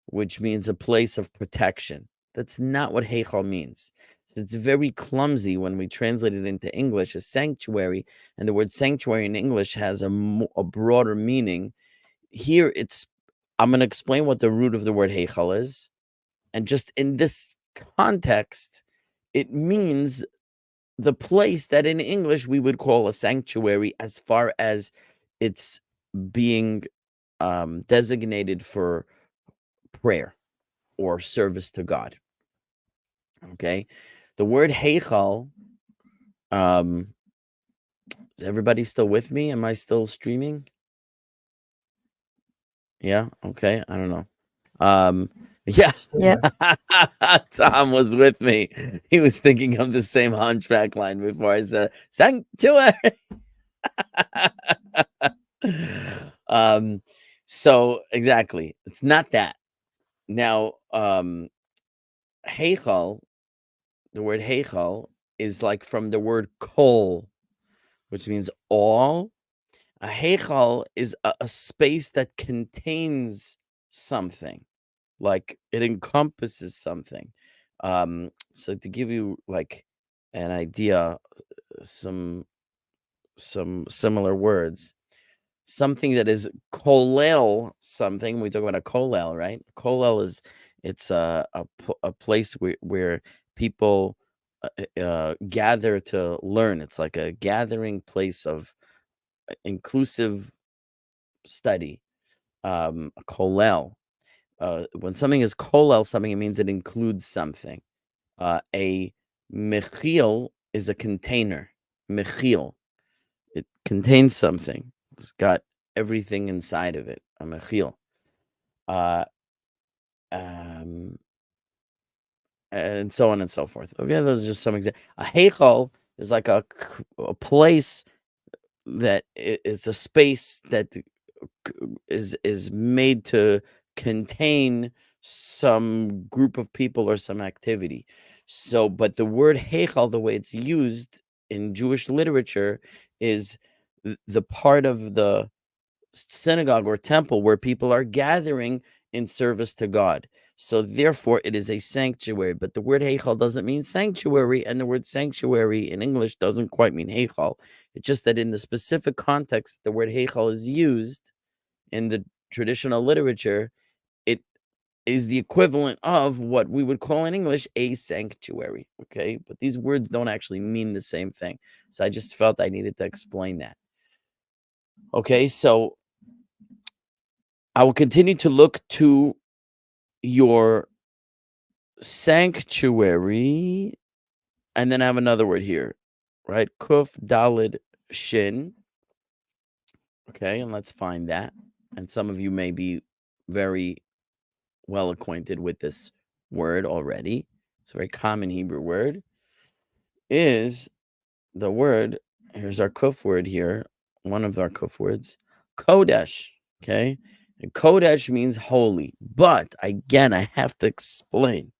which means a place of protection. That's not what heichal means. So it's very clumsy when we translate it into English as sanctuary, and the word sanctuary in English has a broader meaning. Here, I'm going to explain what the root of the word heichal is, and just in this context, it means the place that in English we would call a sanctuary, as far as it's being designated for prayer or service to God. Okay, the word heichal. Is everybody still with me? Am I still streaming? Yeah. Okay. I don't know. Yeah. Tom was with me. He was thinking of the same hunchback line before I said sanctuary. So exactly, it's not that. Now, heichal, the word heichal is like from the word kol, which means all. A heichal is a space that contains something, like it encompasses something. So to give you like an idea, some similar words, something that is kolel something. We talk about a kolel, right? Kolel is it's a place where people gather to learn. It's like a gathering place of inclusive study. A kolel. When something is kolel something, it means it includes something. A mechil is a container. Mechil. It contains something. It's got everything inside of it. A mechil. And so on and so forth. Okay, those are just some examples. A heichal is like a place that is a space that is made to contain some group of people or some activity. So, but the word heichal, the way it's used in Jewish literature, is the part of the synagogue or temple where people are gathering in service to God. So therefore it is a sanctuary, but the word heichal doesn't mean sanctuary, and the word sanctuary in English doesn't quite mean heichal. It's just that in the specific context the word heichal is used in the traditional literature, it is the equivalent of what we would call in English a sanctuary. Okay, but these words don't actually mean the same thing. So I just felt I needed to explain that. Okay, so I will continue to look to your sanctuary, and then I have another word here, right? Kuf Dalid Shin. Okay, and let's find that. And some of you may be very well acquainted with this word already. It's a very common Hebrew word. Is the word, here's our kuf word here, one of our kuf words, Kodesh. Okay, and Kodesh means holy, but again, I have to explain.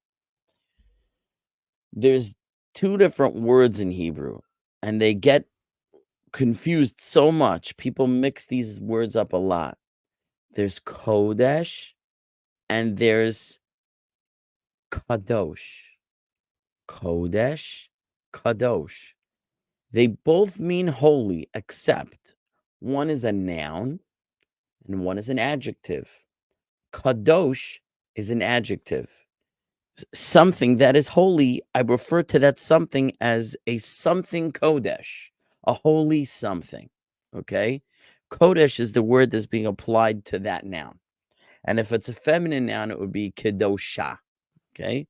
There's two different words in Hebrew, and they get confused so much. People mix these words up a lot. There's Kodesh and there's Kadosh. Kodesh, Kadosh. They both mean holy, except one is a noun and one is an adjective. Kadosh is an adjective. Something that is holy, I refer to that something as a something Kodesh, a holy something. Okay? Kodesh is the word that's being applied to that noun. And if it's a feminine noun, it would be Kedosha. Okay?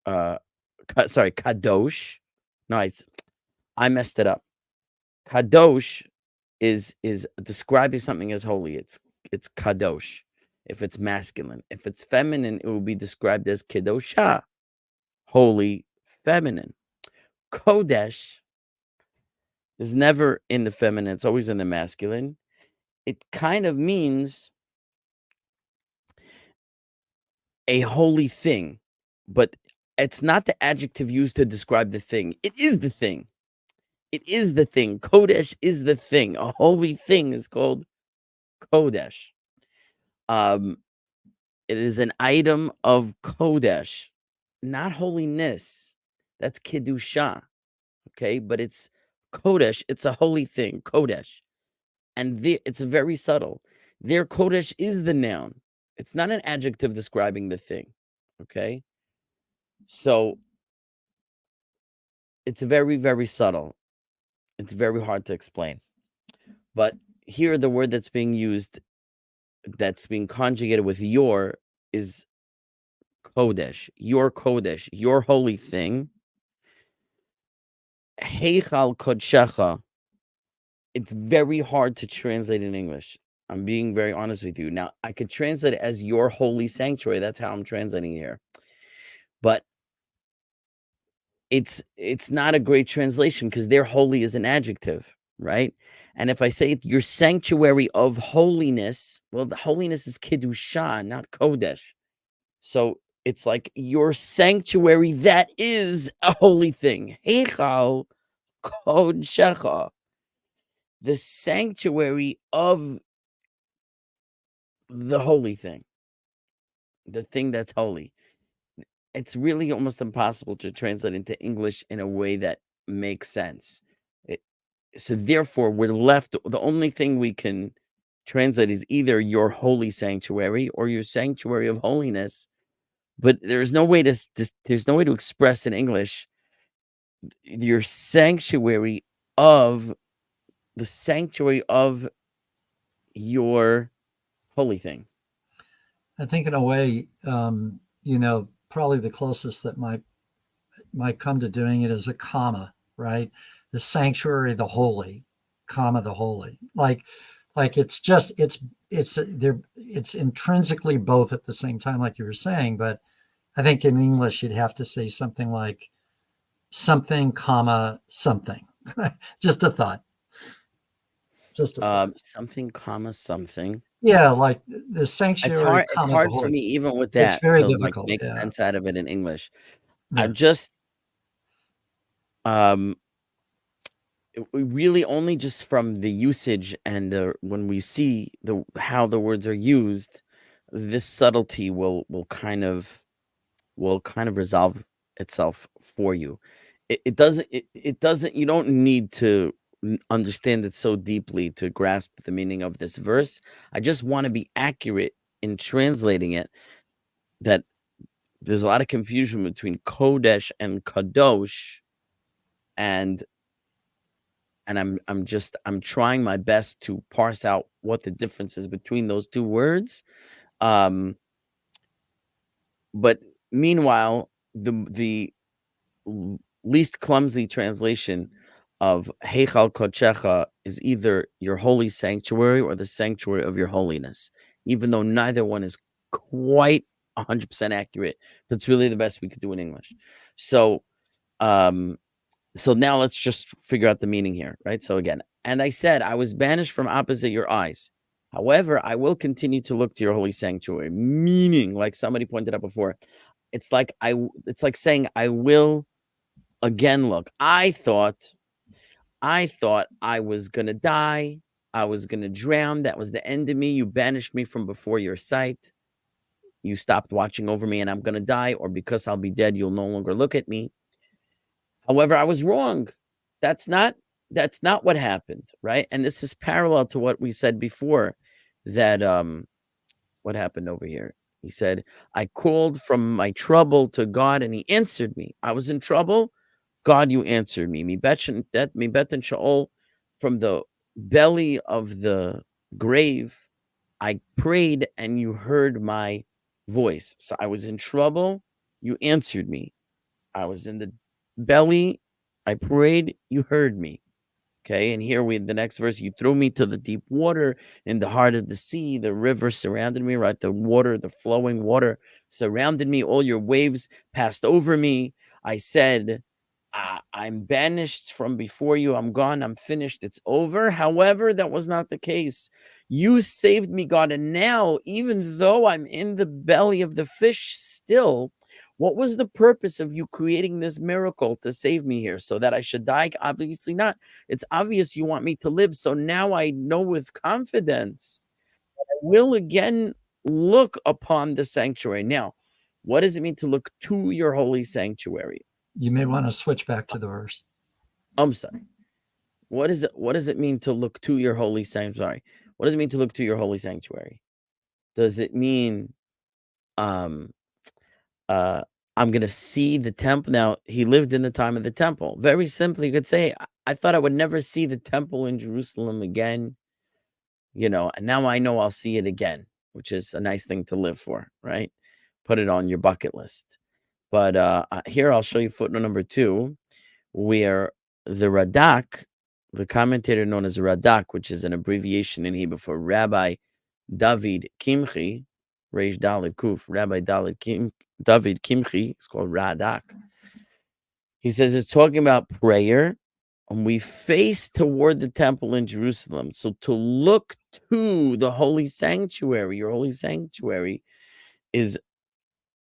Sorry, Kadosh. No, I messed it up. Kadosh is describing something as holy. It's Kadosh. if it's masculine. If it's feminine, it will be described as kedosha, holy, feminine. Kodesh is never in the feminine, it's always in the masculine. It kind of means a holy thing, but it's not the adjective used to describe the thing. It is the thing. It is the thing. Kodesh is the thing. A holy thing is called Kodesh. It is an item of Kodesh, not holiness. That's Kiddusha. Okay, but it's Kodesh. It's a holy thing, Kodesh. And it's very subtle. Their Kodesh is the noun. It's not an adjective describing the thing. Okay. So it's very, very subtle. It's very hard to explain. But here, the word that's being used, that's being conjugated with your, is Kodesh, your holy thing. Heichal Kodshecha. It's very hard to translate in English. I'm being very honest with you. Now, I could translate it as your holy sanctuary. That's how I'm translating here. But it's not a great translation because their holy is an adjective, right? And if I say your sanctuary of holiness, well, the holiness is Kiddusha, not Kodesh. So it's like your sanctuary that is a holy thing. Heichal Kodshecha. The sanctuary of the holy thing, the thing that's holy. It's really almost impossible to translate into English in a way that makes sense. So therefore, we're left, the only thing we can translate is either your holy sanctuary or your sanctuary of holiness. But there's no way to express in English your sanctuary of the sanctuary of your holy thing. I think in a way, probably the closest that might come to doing it is a comma, right? The sanctuary, the holy, comma, the holy. Like it's intrinsically both at the same time, like you were saying. But I think in English you'd have to say something like something, comma, something. Just a thought. Something, comma, something. Yeah, like the sanctuary. It's hard for me even with It's that very to like difficult. make Yeah. sense out of it in English. Yeah. I'm just we really only just from the usage and when we see how the words are used, this subtlety will kind of resolve itself for you. It doesn't, you don't need to understand it so deeply to grasp the meaning of this verse. I just want to be accurate in translating it, that there's a lot of confusion between Kodesh and Kadosh, and I'm trying my best to parse out what the difference is between those two words. But meanwhile, the least clumsy translation of Heichal Kodshecha is either your holy sanctuary or the sanctuary of your holiness, even though neither one is quite 100% accurate, but it's really the best we could do in English. So now let's just figure out the meaning here, right? So again, and I said, I was banished from opposite your eyes. However, I will continue to look to your holy sanctuary. Meaning, like somebody pointed out before, it's like saying, I will again look. I thought I was gonna die. I was gonna drown. That was the end of me. You banished me from before your sight. You stopped watching over me, and I'm gonna die, or because I'll be dead, you'll no longer look at me. However, I was wrong. That's not what happened, right? And this is parallel to what we said before, that what happened over here. He said, I called from my trouble to God and he answered me. I was in trouble. God, you answered me. Mi bet and Sheol, from the belly of the grave, I prayed and you heard my voice. So I was in trouble. You answered me. I was in the belly. I prayed. You heard me. Okay, and here the next verse, you threw me to the deep water in the heart of the sea. The river surrounded me, right? The water, the flowing water surrounded me. All your waves passed over me. I said, I'm banished from before you. I'm gone. I'm finished. It's over. However, that was not the case. You saved me, God. And now, even though I'm in the belly of the fish still, what was the purpose of you creating this miracle to save me here? So that I should die? Obviously not. It's obvious you want me to live. So now I know with confidence I will again look upon the sanctuary. Now, what does it mean to look to your holy sanctuary? You may want to switch back to the verse. I'm sorry. What does it mean to look to your holy sanctuary? What does it mean to look to your holy sanctuary? Does it mean I'm gonna see the temple? Now, he lived in the time of the temple. Very simply, you could say, I thought I would never see the temple in Jerusalem again, and now I know I'll see it again, which is a nice thing to live for, right? Put it on your bucket list. But here I'll show you footnote number 2, where the Radak, the commentator known as Radak, which is an abbreviation in Hebrew for Rabbi David Kimchi, Reish Daled Kuf, Rabbi David Kimchi, it's called Radak. He says it's talking about prayer, and we face toward the temple in Jerusalem. So to look to the holy sanctuary, your holy sanctuary, is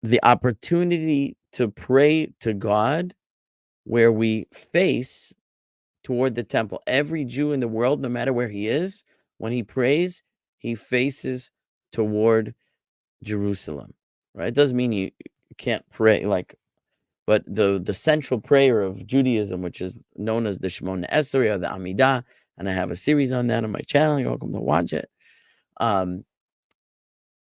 the opportunity to pray to God where we face toward the temple. Every Jew in the world, no matter where he is, when he prays, he faces toward Jerusalem, right? It doesn't mean you can't pray but the central prayer of Judaism, which is known as the Shemona Esrei or the Amidah, and I have a series on that on my channel. You're welcome to watch it.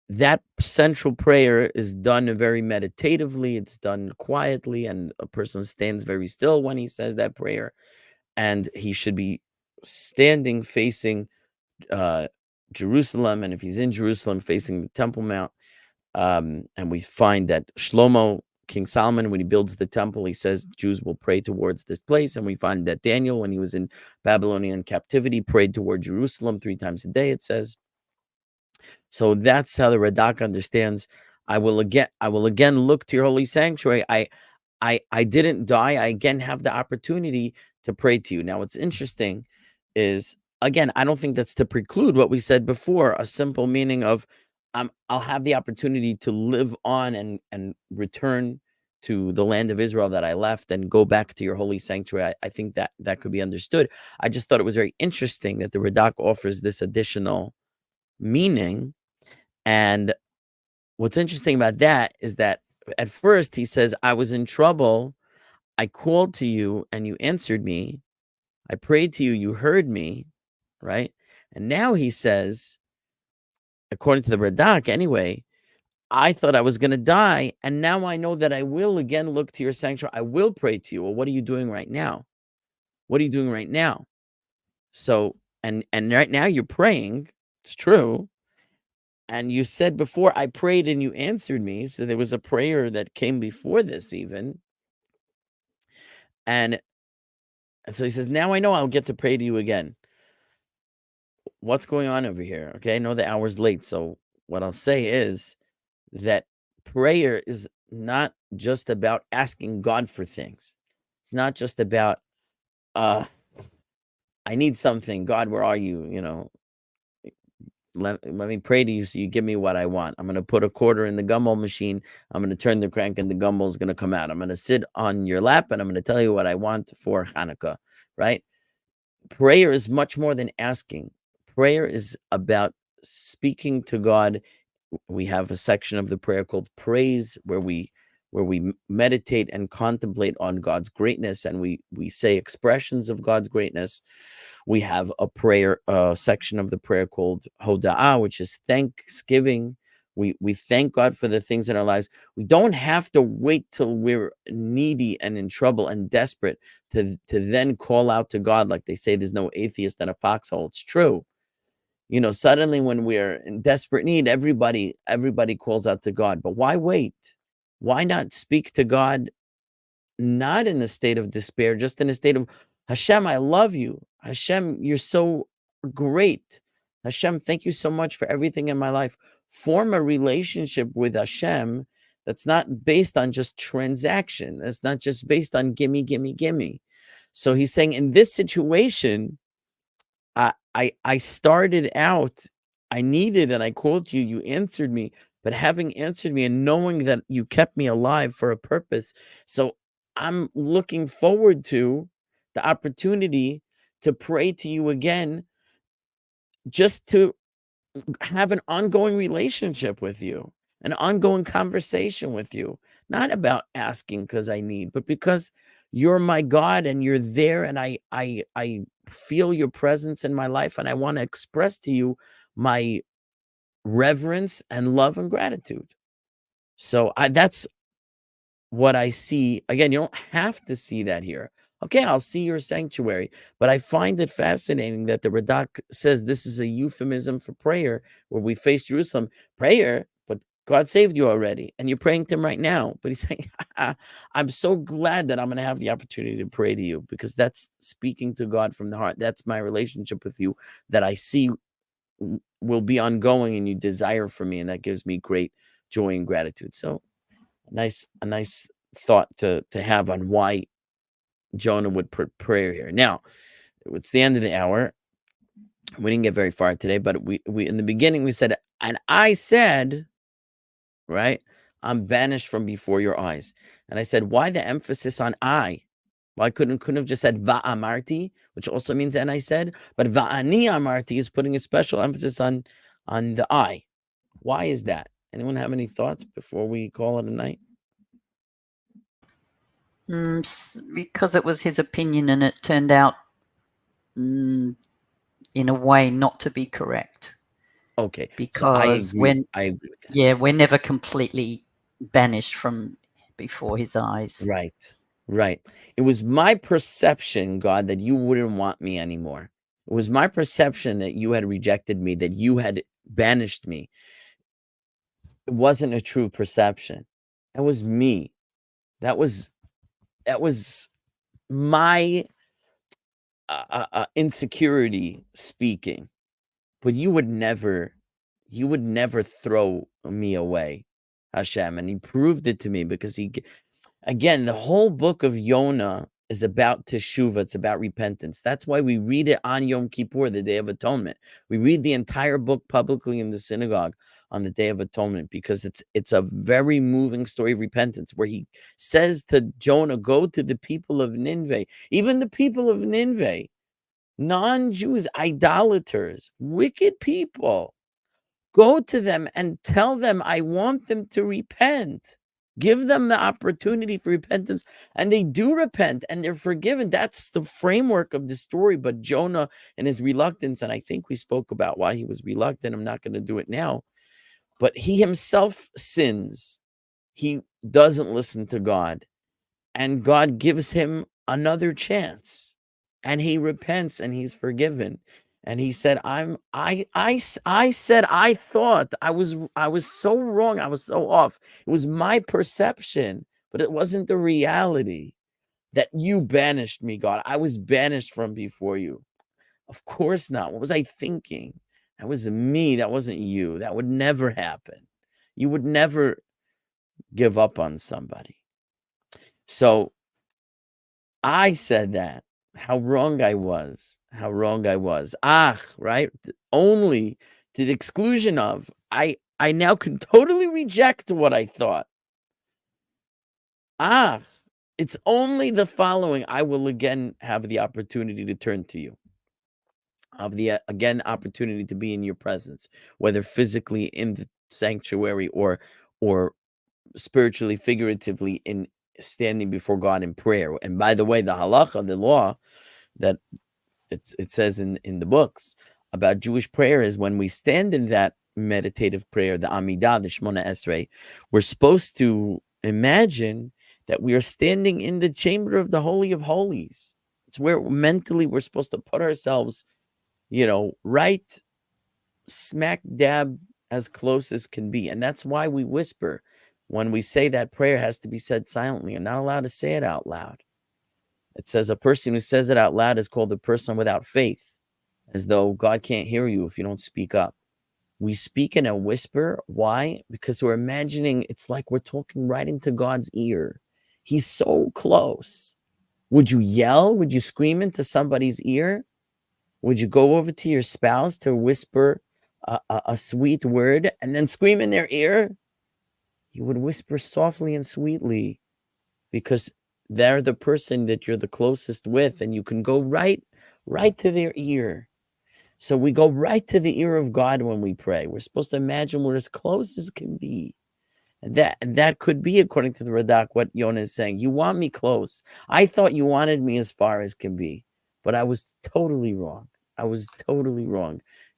That central prayer is done very meditatively. It's done quietly, and a person stands very still when he says that prayer. And he should be standing facing Jerusalem, and if he's in Jerusalem, facing the Temple Mount. And we find that Shlomo, King Solomon, when he builds the temple, he says Jews will pray towards this place. And we find that Daniel, when he was in Babylonian captivity, prayed toward Jerusalem 3 times a day, it says. So that's how the Radak understands. I will again look to your holy sanctuary. I didn't die. I again have the opportunity to pray to you. Now, what's interesting is, again, I don't think that's to preclude what we said before, a simple meaning of I'll have the opportunity to live on and return to the land of Israel that I left and go back to your holy sanctuary. I think that could be understood. I just thought it was very interesting that the Radak offers this additional meaning. And what's interesting about that is that at first he says, I was in trouble. I called to you and you answered me. I prayed to you. You heard me. Right. And now he says, according to the Radak anyway, I thought I was going to die. And now I know that I will again look to your sanctuary. I will pray to you. Well, what are you doing right now? What are you doing right now? So, and right now you're praying. It's true. And you said before, I prayed and you answered me. So there was a prayer that came before this even. And so he says, now I know I'll get to pray to you again. What's going on over here? Okay, I know the hour's late. So what I'll say is that prayer is not just about asking God for things. It's not just about, I need something. God, where are you? Let me pray to you so you give me what I want. I'm going to put a quarter in the gumball machine. I'm going to turn the crank and the gumball is going to come out. I'm going to sit on your lap and I'm going to tell you what I want for Hanukkah, right? Prayer is much more than asking. Prayer is about speaking to God. We have a section of the prayer called praise where we meditate and contemplate on God's greatness, and we say expressions of God's greatness. We have a prayer section of the prayer called Hoda'ah, which is thanksgiving. We thank God for the things in our lives. We don't have to wait till we're needy and in trouble and desperate to then call out to God. Like they say, there's no atheist in a foxhole. It's true. Suddenly when we're in desperate need, everybody calls out to God. But why wait? Why not speak to God, not in a state of despair, just in a state of Hashem, I love you. Hashem, you're so great. Hashem, thank you so much for everything in my life. Form a relationship with Hashem that's not based on just transaction. That's not just based on gimme, gimme, gimme. So he's saying in this situation, I started out, I needed and I called you, you answered me, but having answered me and knowing that you kept me alive for a purpose. So I'm looking forward to the opportunity to pray to you again, just to have an ongoing relationship with you, an ongoing conversation with you, not about asking because I need, but because you're my God and you're there, and I feel your presence in my life, and I want to express to you my reverence and love and gratitude. So that's what I see. Again, you don't have to see that here. Okay, I'll see your sanctuary. But I find it fascinating that the Radak says this is a euphemism for prayer, where we face Jerusalem. Prayer, but God saved you already, and you're praying to him right now. But he's saying, I'm so glad that I'm going to have the opportunity to pray to you, because that's speaking to God from the heart. That's my relationship with you that I see will be ongoing, and you desire for me, and that gives me great joy and gratitude. So a nice thought to have on why Jonah would put prayer here. Now, it's the end of the hour. We didn't get very far today, but we in the beginning we said, and I said, right, I'm banished from before your eyes. And I said, why the emphasis on I? Why couldn't have just said va'amarti, which also means and I said, but va'ani amarti is putting a special emphasis on the I. Why is that? Anyone have any thoughts before we call it a night? Because it was his opinion and it turned out in a way not to be correct. Okay. Because so I agree with that. Yeah, we're never completely banished from before his eyes. Right. It was my perception, God, that you wouldn't want me anymore. It was my perception that you had rejected me, that you had banished me. It wasn't a true perception. That was me. That was my insecurity speaking. But you would never throw me away, Hashem. And he proved it to me, because again, the whole book of Jonah is about teshuvah. It's about repentance. That's why we read it on Yom Kippur, the Day of Atonement. We read the entire book publicly in the synagogue on the Day of Atonement, because it's a very moving story of repentance, where he says to Jonah, go to the people of Nineveh, even the people of Nineveh, non-Jews, idolaters, wicked people. Go to them and tell them I want them to repent. Give them the opportunity for repentance, and they do repent and they're forgiven. That's the framework of the story. But Jonah and his reluctance, and I think we spoke about why he was reluctant. I'm not going to do it now, but he himself sins. He doesn't listen to God, and God gives him another chance, and he repents and he's forgiven. And he said, I said, I thought I was so wrong. I was so off. It was my perception, but it wasn't the reality that you banished me, God. I was banished from before you. Of course not. What was I thinking? That was me. That wasn't you. That would never happen. You would never give up on somebody. So I said that. How wrong I was. Right? Only to the exclusion of, I now can totally reject what I thought. It's only the following. I will again have the opportunity to turn to you. Have the again opportunity to be in your presence, whether physically in the sanctuary or spiritually, figuratively, in standing before God in prayer. And by the way, the halacha, the law that it says in the books about Jewish prayer is, when we stand in that meditative prayer, the Amidah, the Shemona Esrei, we're supposed to imagine that we are standing in the chamber of the Holy of Holies. It's where mentally we're supposed to put ourselves, right smack dab as close as can be. And that's why we whisper. When we say that prayer has to be said silently and not allowed to say it out loud. It says a person who says it out loud is called a person without faith, as though God can't hear you if you don't speak up. We speak in a whisper. Why? Because we're imagining it's like we're talking right into God's ear. He's so close. Would you yell? Would you scream into somebody's ear? Would you go over to your spouse to whisper a sweet word and then scream in their ear? You would whisper softly and sweetly because they're the person that you're the closest with, and you can go right to their ear. So we go right to the ear of God when we pray. We're supposed to imagine we're as close as can be. And that could be, according to the Radak, what Yonah is saying. You want me close. I thought you wanted me as far as can be, but I was totally wrong.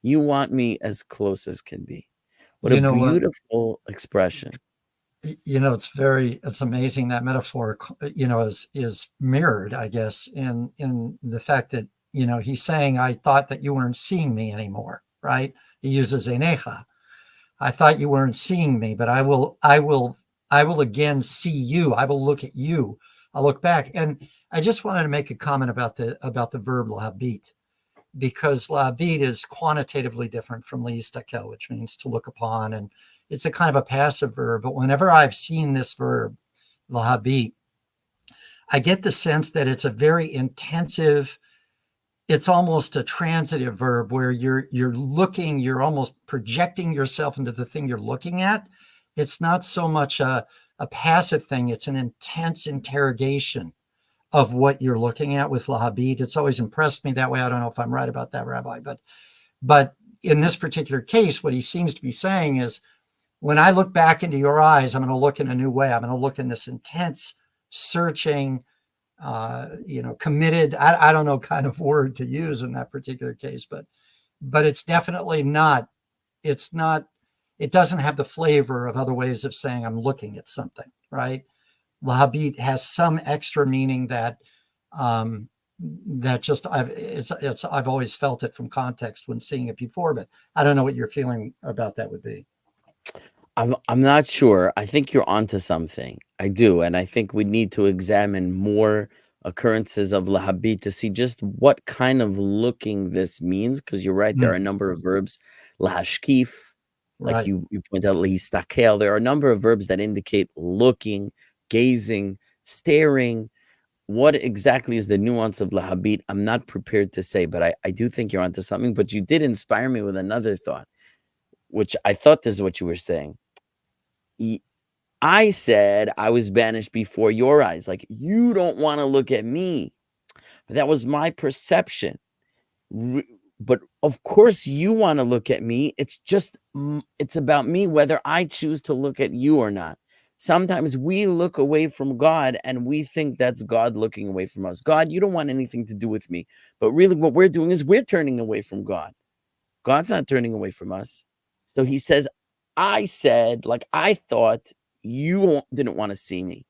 You want me as close as can be. What a beautiful expression. It's amazing that metaphor, is mirrored, I guess, in the fact that, he's saying, I thought that you weren't seeing me anymore, right? He uses enecha. I thought you weren't seeing me, but I will again see you. I will look at you. I'll look back. And I just wanted to make a comment about the verb lahabit, because lahabit is quantitatively different from liistakel, which means to look upon, and it's a kind of a passive verb. But whenever I've seen this verb, lahabit, I get the sense that it's a very intensive, it's almost a transitive verb where you're looking, you're almost projecting yourself into the thing you're looking at. It's not so much a passive thing. It's an intense interrogation of what you're looking at with lahabit. It's always impressed me that way. I don't know if I'm right about that, Rabbi, but in this particular case, what he seems to be saying is, when I look back into your eyes, I'm going to look in a new way. I'm going to look in this intense, searching, committed, I don't know kind of word to use in that particular case, but it's definitely not, it doesn't have the flavor of other ways of saying I'm looking at something, right? Lahabit has some extra meaning that just I've always felt it from context when seeing it before, but I don't know what your feeling about that would be. I'm not sure. I think you're onto something. I do. And I think we need to examine more occurrences of lahabit to see just what kind of looking this means. Because you're right, there are a number of verbs. Lahashkif, like Right. you point out, lihistakel. There are a number of verbs that indicate looking, gazing, staring. What exactly is the nuance of lahabit? I'm not prepared to say, but I do think you're onto something. But you did inspire me with another thought, which I thought this is what you were saying. I said I was banished before your eyes. Like, you don't want to look at me. But that was my perception. But of course you want to look at me. It's just, it's about me, whether I choose to look at you or not. Sometimes we look away from God and we think that's God looking away from us. God, you don't want anything to do with me. But really what we're doing is we're turning away from God. God's not turning away from us. So he says, I said, like I thought you didn't want to see me.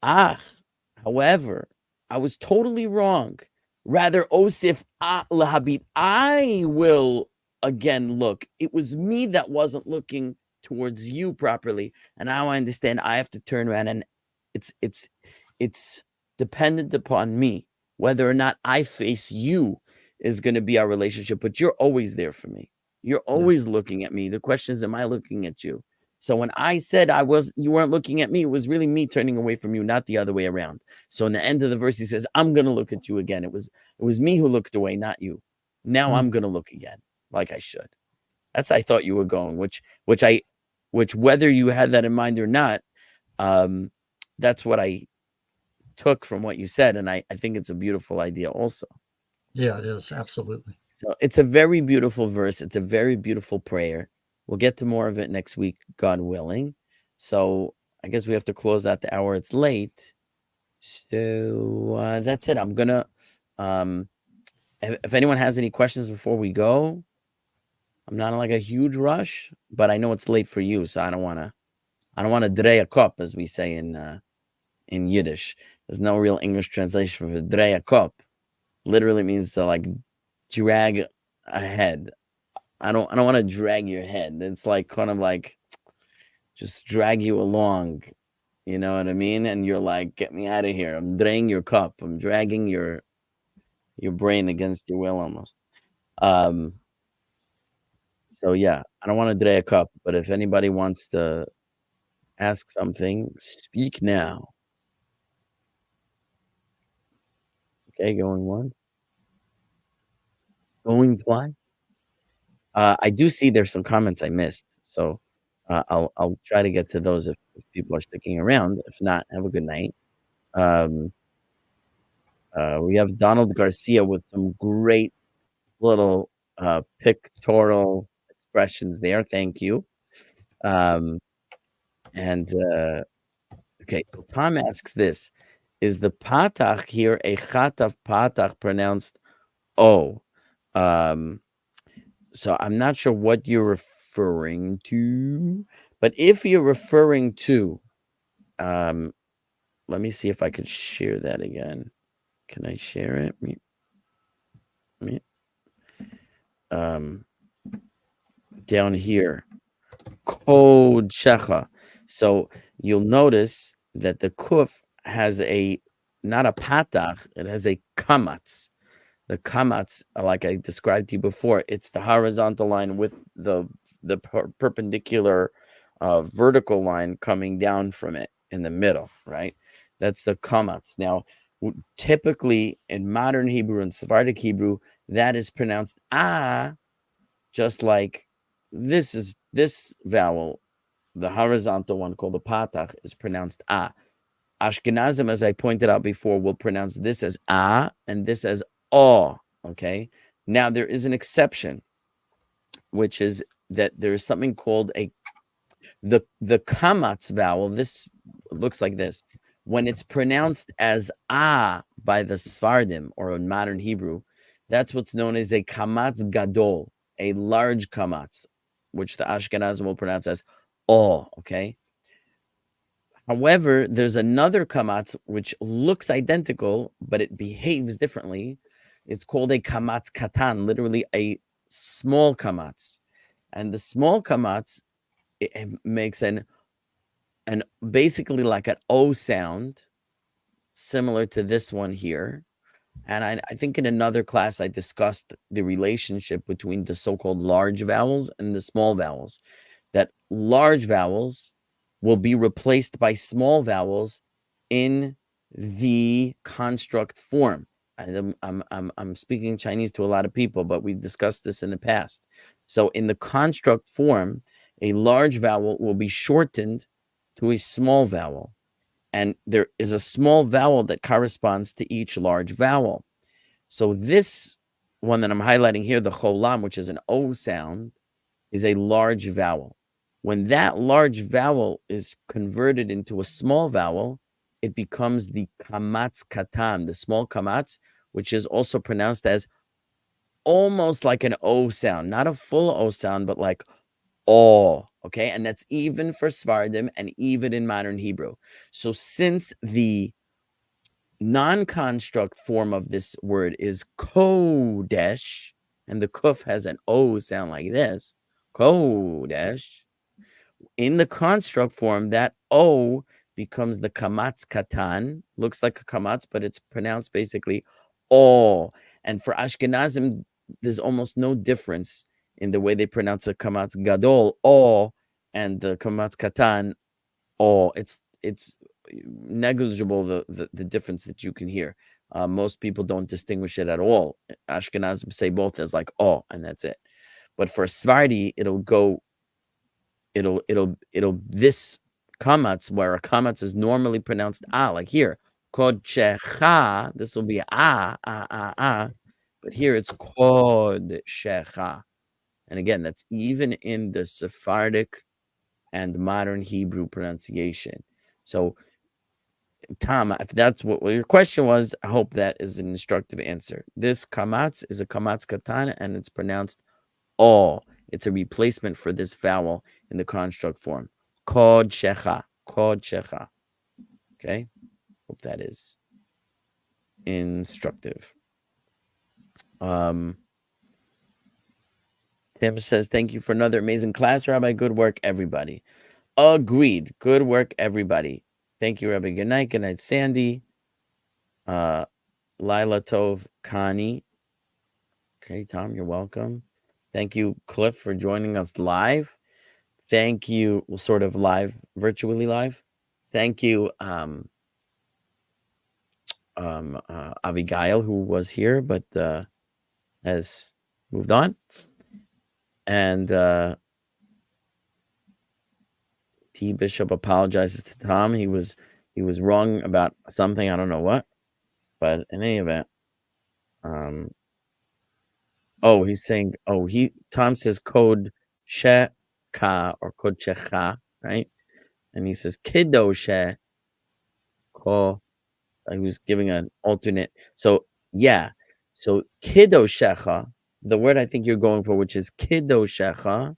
However, I was totally wrong. Rather, osif lahabit, I will again look. It was me that wasn't looking towards you properly. And now I understand I have to turn around, and it's dependent upon me. Whether or not I face you is going to be our relationship, but you're always there for me. You're always looking at me. The question is, am I looking at you? So when I said you weren't looking at me, it was really me turning away from you, not the other way around. So in the end of the verse, he says, I'm going to look at you again. It was me who looked away, not you. Now I'm going to look again like I should. That's how I thought you were going, which whether you had that in mind or not, that's what I took from what you said. And I think it's a beautiful idea also. Yeah, it is. Absolutely. So it's a very beautiful verse. It's a very beautiful prayer. We'll get to more of it next week, God willing. So I guess we have to close out the hour. It's late. So that's it. I'm going to, if anyone has any questions before we go, I'm not in like a huge rush, but I know it's late for you. So I don't want to dreh a cup, as we say in Yiddish. There's no real English translation for dreh a cup. Literally means to like drag a head. I don't want to drag your head. It's like kind of like just drag you along You know what I mean? And you're like, get me out of here. I'm draining your cup. I'm dragging your brain against your will almost. So yeah, I don't want to drag a cup, but if anybody wants to ask something, speak now. Okay, going once, going twice. I do see there's some comments I missed, so I'll try to get to those if people are sticking around. If not, have a good night. Um, we have Donald Garcia with some great little pictorial expressions there. Thank you. And okay, so Tom asks this: is the patach here a chat of patach pronounced o? So I'm not sure what you're referring to, but if you're referring to, let me see if I could share that again. Can I share it? Down here, code shecha. So you'll notice that the kuf has not a patach, it has a kamatz. The kamatz, like I described to you before, it's the horizontal line with the perpendicular vertical line coming down from it in the middle, right? That's the kamatz. Now, typically in modern Hebrew and Sephardic Hebrew, that is pronounced just like this vowel, the horizontal one called the patach, is pronounced Ashkenazim, as I pointed out before, will pronounce this as and this as o. Okay. Now there is an exception, which is that there is something called the kamatz vowel. This looks like this. When it's pronounced as by the Sfardim or in modern Hebrew, that's what's known as a kamatz gadol, a large kamatz, which the Ashkenazim will pronounce as o. Okay. However, there's another kamatz which looks identical, but it behaves differently. It's called a kamatz katan, literally a small kamatz. And the small kamatz, it makes an basically like an O sound, similar to this one here. And I think in another class, I discussed the relationship between the so-called large vowels and the small vowels, that large vowels will be replaced by small vowels in the construct form. I'm speaking Chinese to a lot of people, but we discussed this in the past. So in the construct form, a large vowel will be shortened to a small vowel. And there is a small vowel that corresponds to each large vowel. So this one that I'm highlighting here, the cholam, which is an O sound, is a large vowel. When that large vowel is converted into a small vowel, it becomes the kamatz katan, the small kamatz, which is also pronounced as almost like an O sound, not a full O sound, but like O. Okay. And that's even for Sephardim and even in modern Hebrew. So since the non-construct form of this word is kodesh, and the kuf has an O sound like this, kodesh, in the construct form, that O becomes the kamatz katan. Looks like a kamatz, but it's pronounced basically O. And for Ashkenazim, there's almost no difference in the way they pronounce the kamatz gadol, O, and the kamatz katan, O. It's negligible, the difference that you can hear. Most people don't distinguish it at all. Ashkenazim say both as like O, and that's it. But for Sephardi, it'll this kamatz, where a kamatz is normally pronounced like here, kodshecha, this will be but here it's kodshecha. And again, that's even in the Sephardic and modern Hebrew pronunciation. So Tom, if that's what your question was, I hope that is an instructive answer. This kamatz is a kamatz katan, and it's pronounced O. It's a replacement for this vowel in the construct form. Kod shecha. Kod shecha. Okay? Hope that is instructive. Tim says, thank you for another amazing class, Rabbi. Good work, everybody. Agreed. Good work, everybody. Thank you, Rebbe. Good night. Good night, Sandy. Lila Tov Kani. Okay, Tom, you're welcome. Thank you, Cliff, for joining us live. Thank you, well, sort of live, virtually live. Thank you, Abigail, who was here but has moved on. And T Bishop apologizes to Tom. He was wrong about something. I don't know what, but in any event, oh, he's saying, Tom says code sheka or code shecha, right? And he says kiddo she ko. He was giving an alternate. So yeah, so kiddo shecha, the word I think you're going for, which is kiddo shecha.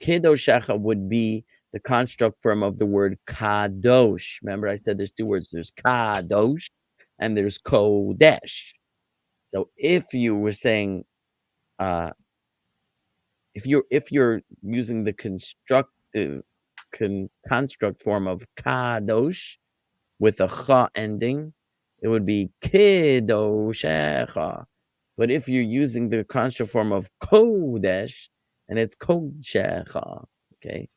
Kiddo shecha would be the construct form of the word kadosh. Remember, I said there's two words. There's kadosh and there's kodesh. So if you were saying, if you're using the construct form of kadosh with a cha ending, it would be kidoshecha. But if you're using the construct form of kodesh, and it's kodeshecha, okay.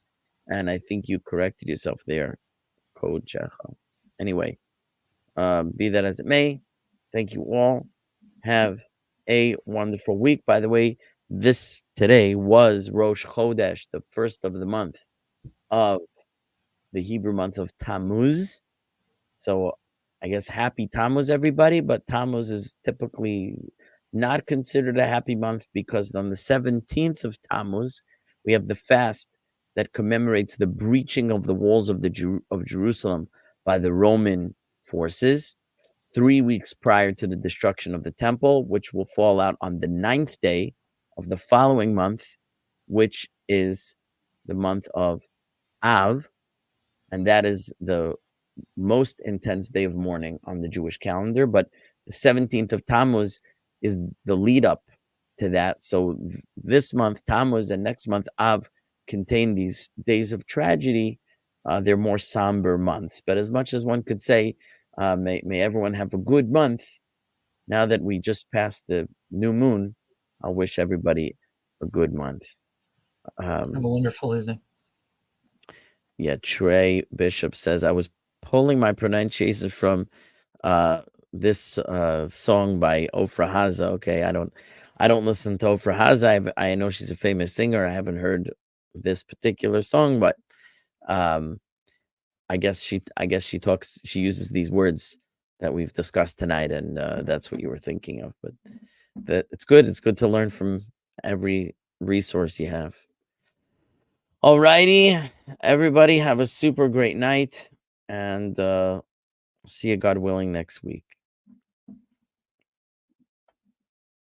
And I think you corrected yourself there, kodeshecha. Anyway, be that as it may, thank you all. Have a wonderful week. By the way, today was Rosh Chodesh, the first of the month of the Hebrew month of Tammuz. So I guess happy Tammuz, everybody. But Tammuz is typically not considered a happy month because on the 17th of Tammuz, we have the fast that commemorates the breaching of the walls of Jerusalem by the Roman forces 3 weeks prior to the destruction of the temple, which will fall out on the 9th day of the following month, which is the month of Av, and that is the most intense day of mourning on the Jewish calendar. But the 17th of Tammuz is the lead up to that. So this month, Tammuz, and next month, Av, contain these days of tragedy. They're more somber months. But as much as one could say, may everyone have a good month. Now that we just passed the new moon, I'll wish everybody a good month. Have a wonderful evening. Yeah, Trey Bishop says, I was pulling my pronunciation from this song by Ofra Haza. Okay, I don't listen to Ofra Haza. I know she's a famous singer. I haven't heard this particular song, but I guess she uses these words that we've discussed tonight, and that's what you were thinking of. But it's good to learn from every resource you have. All righty, everybody, have a super great night, and see you, God willing, next week.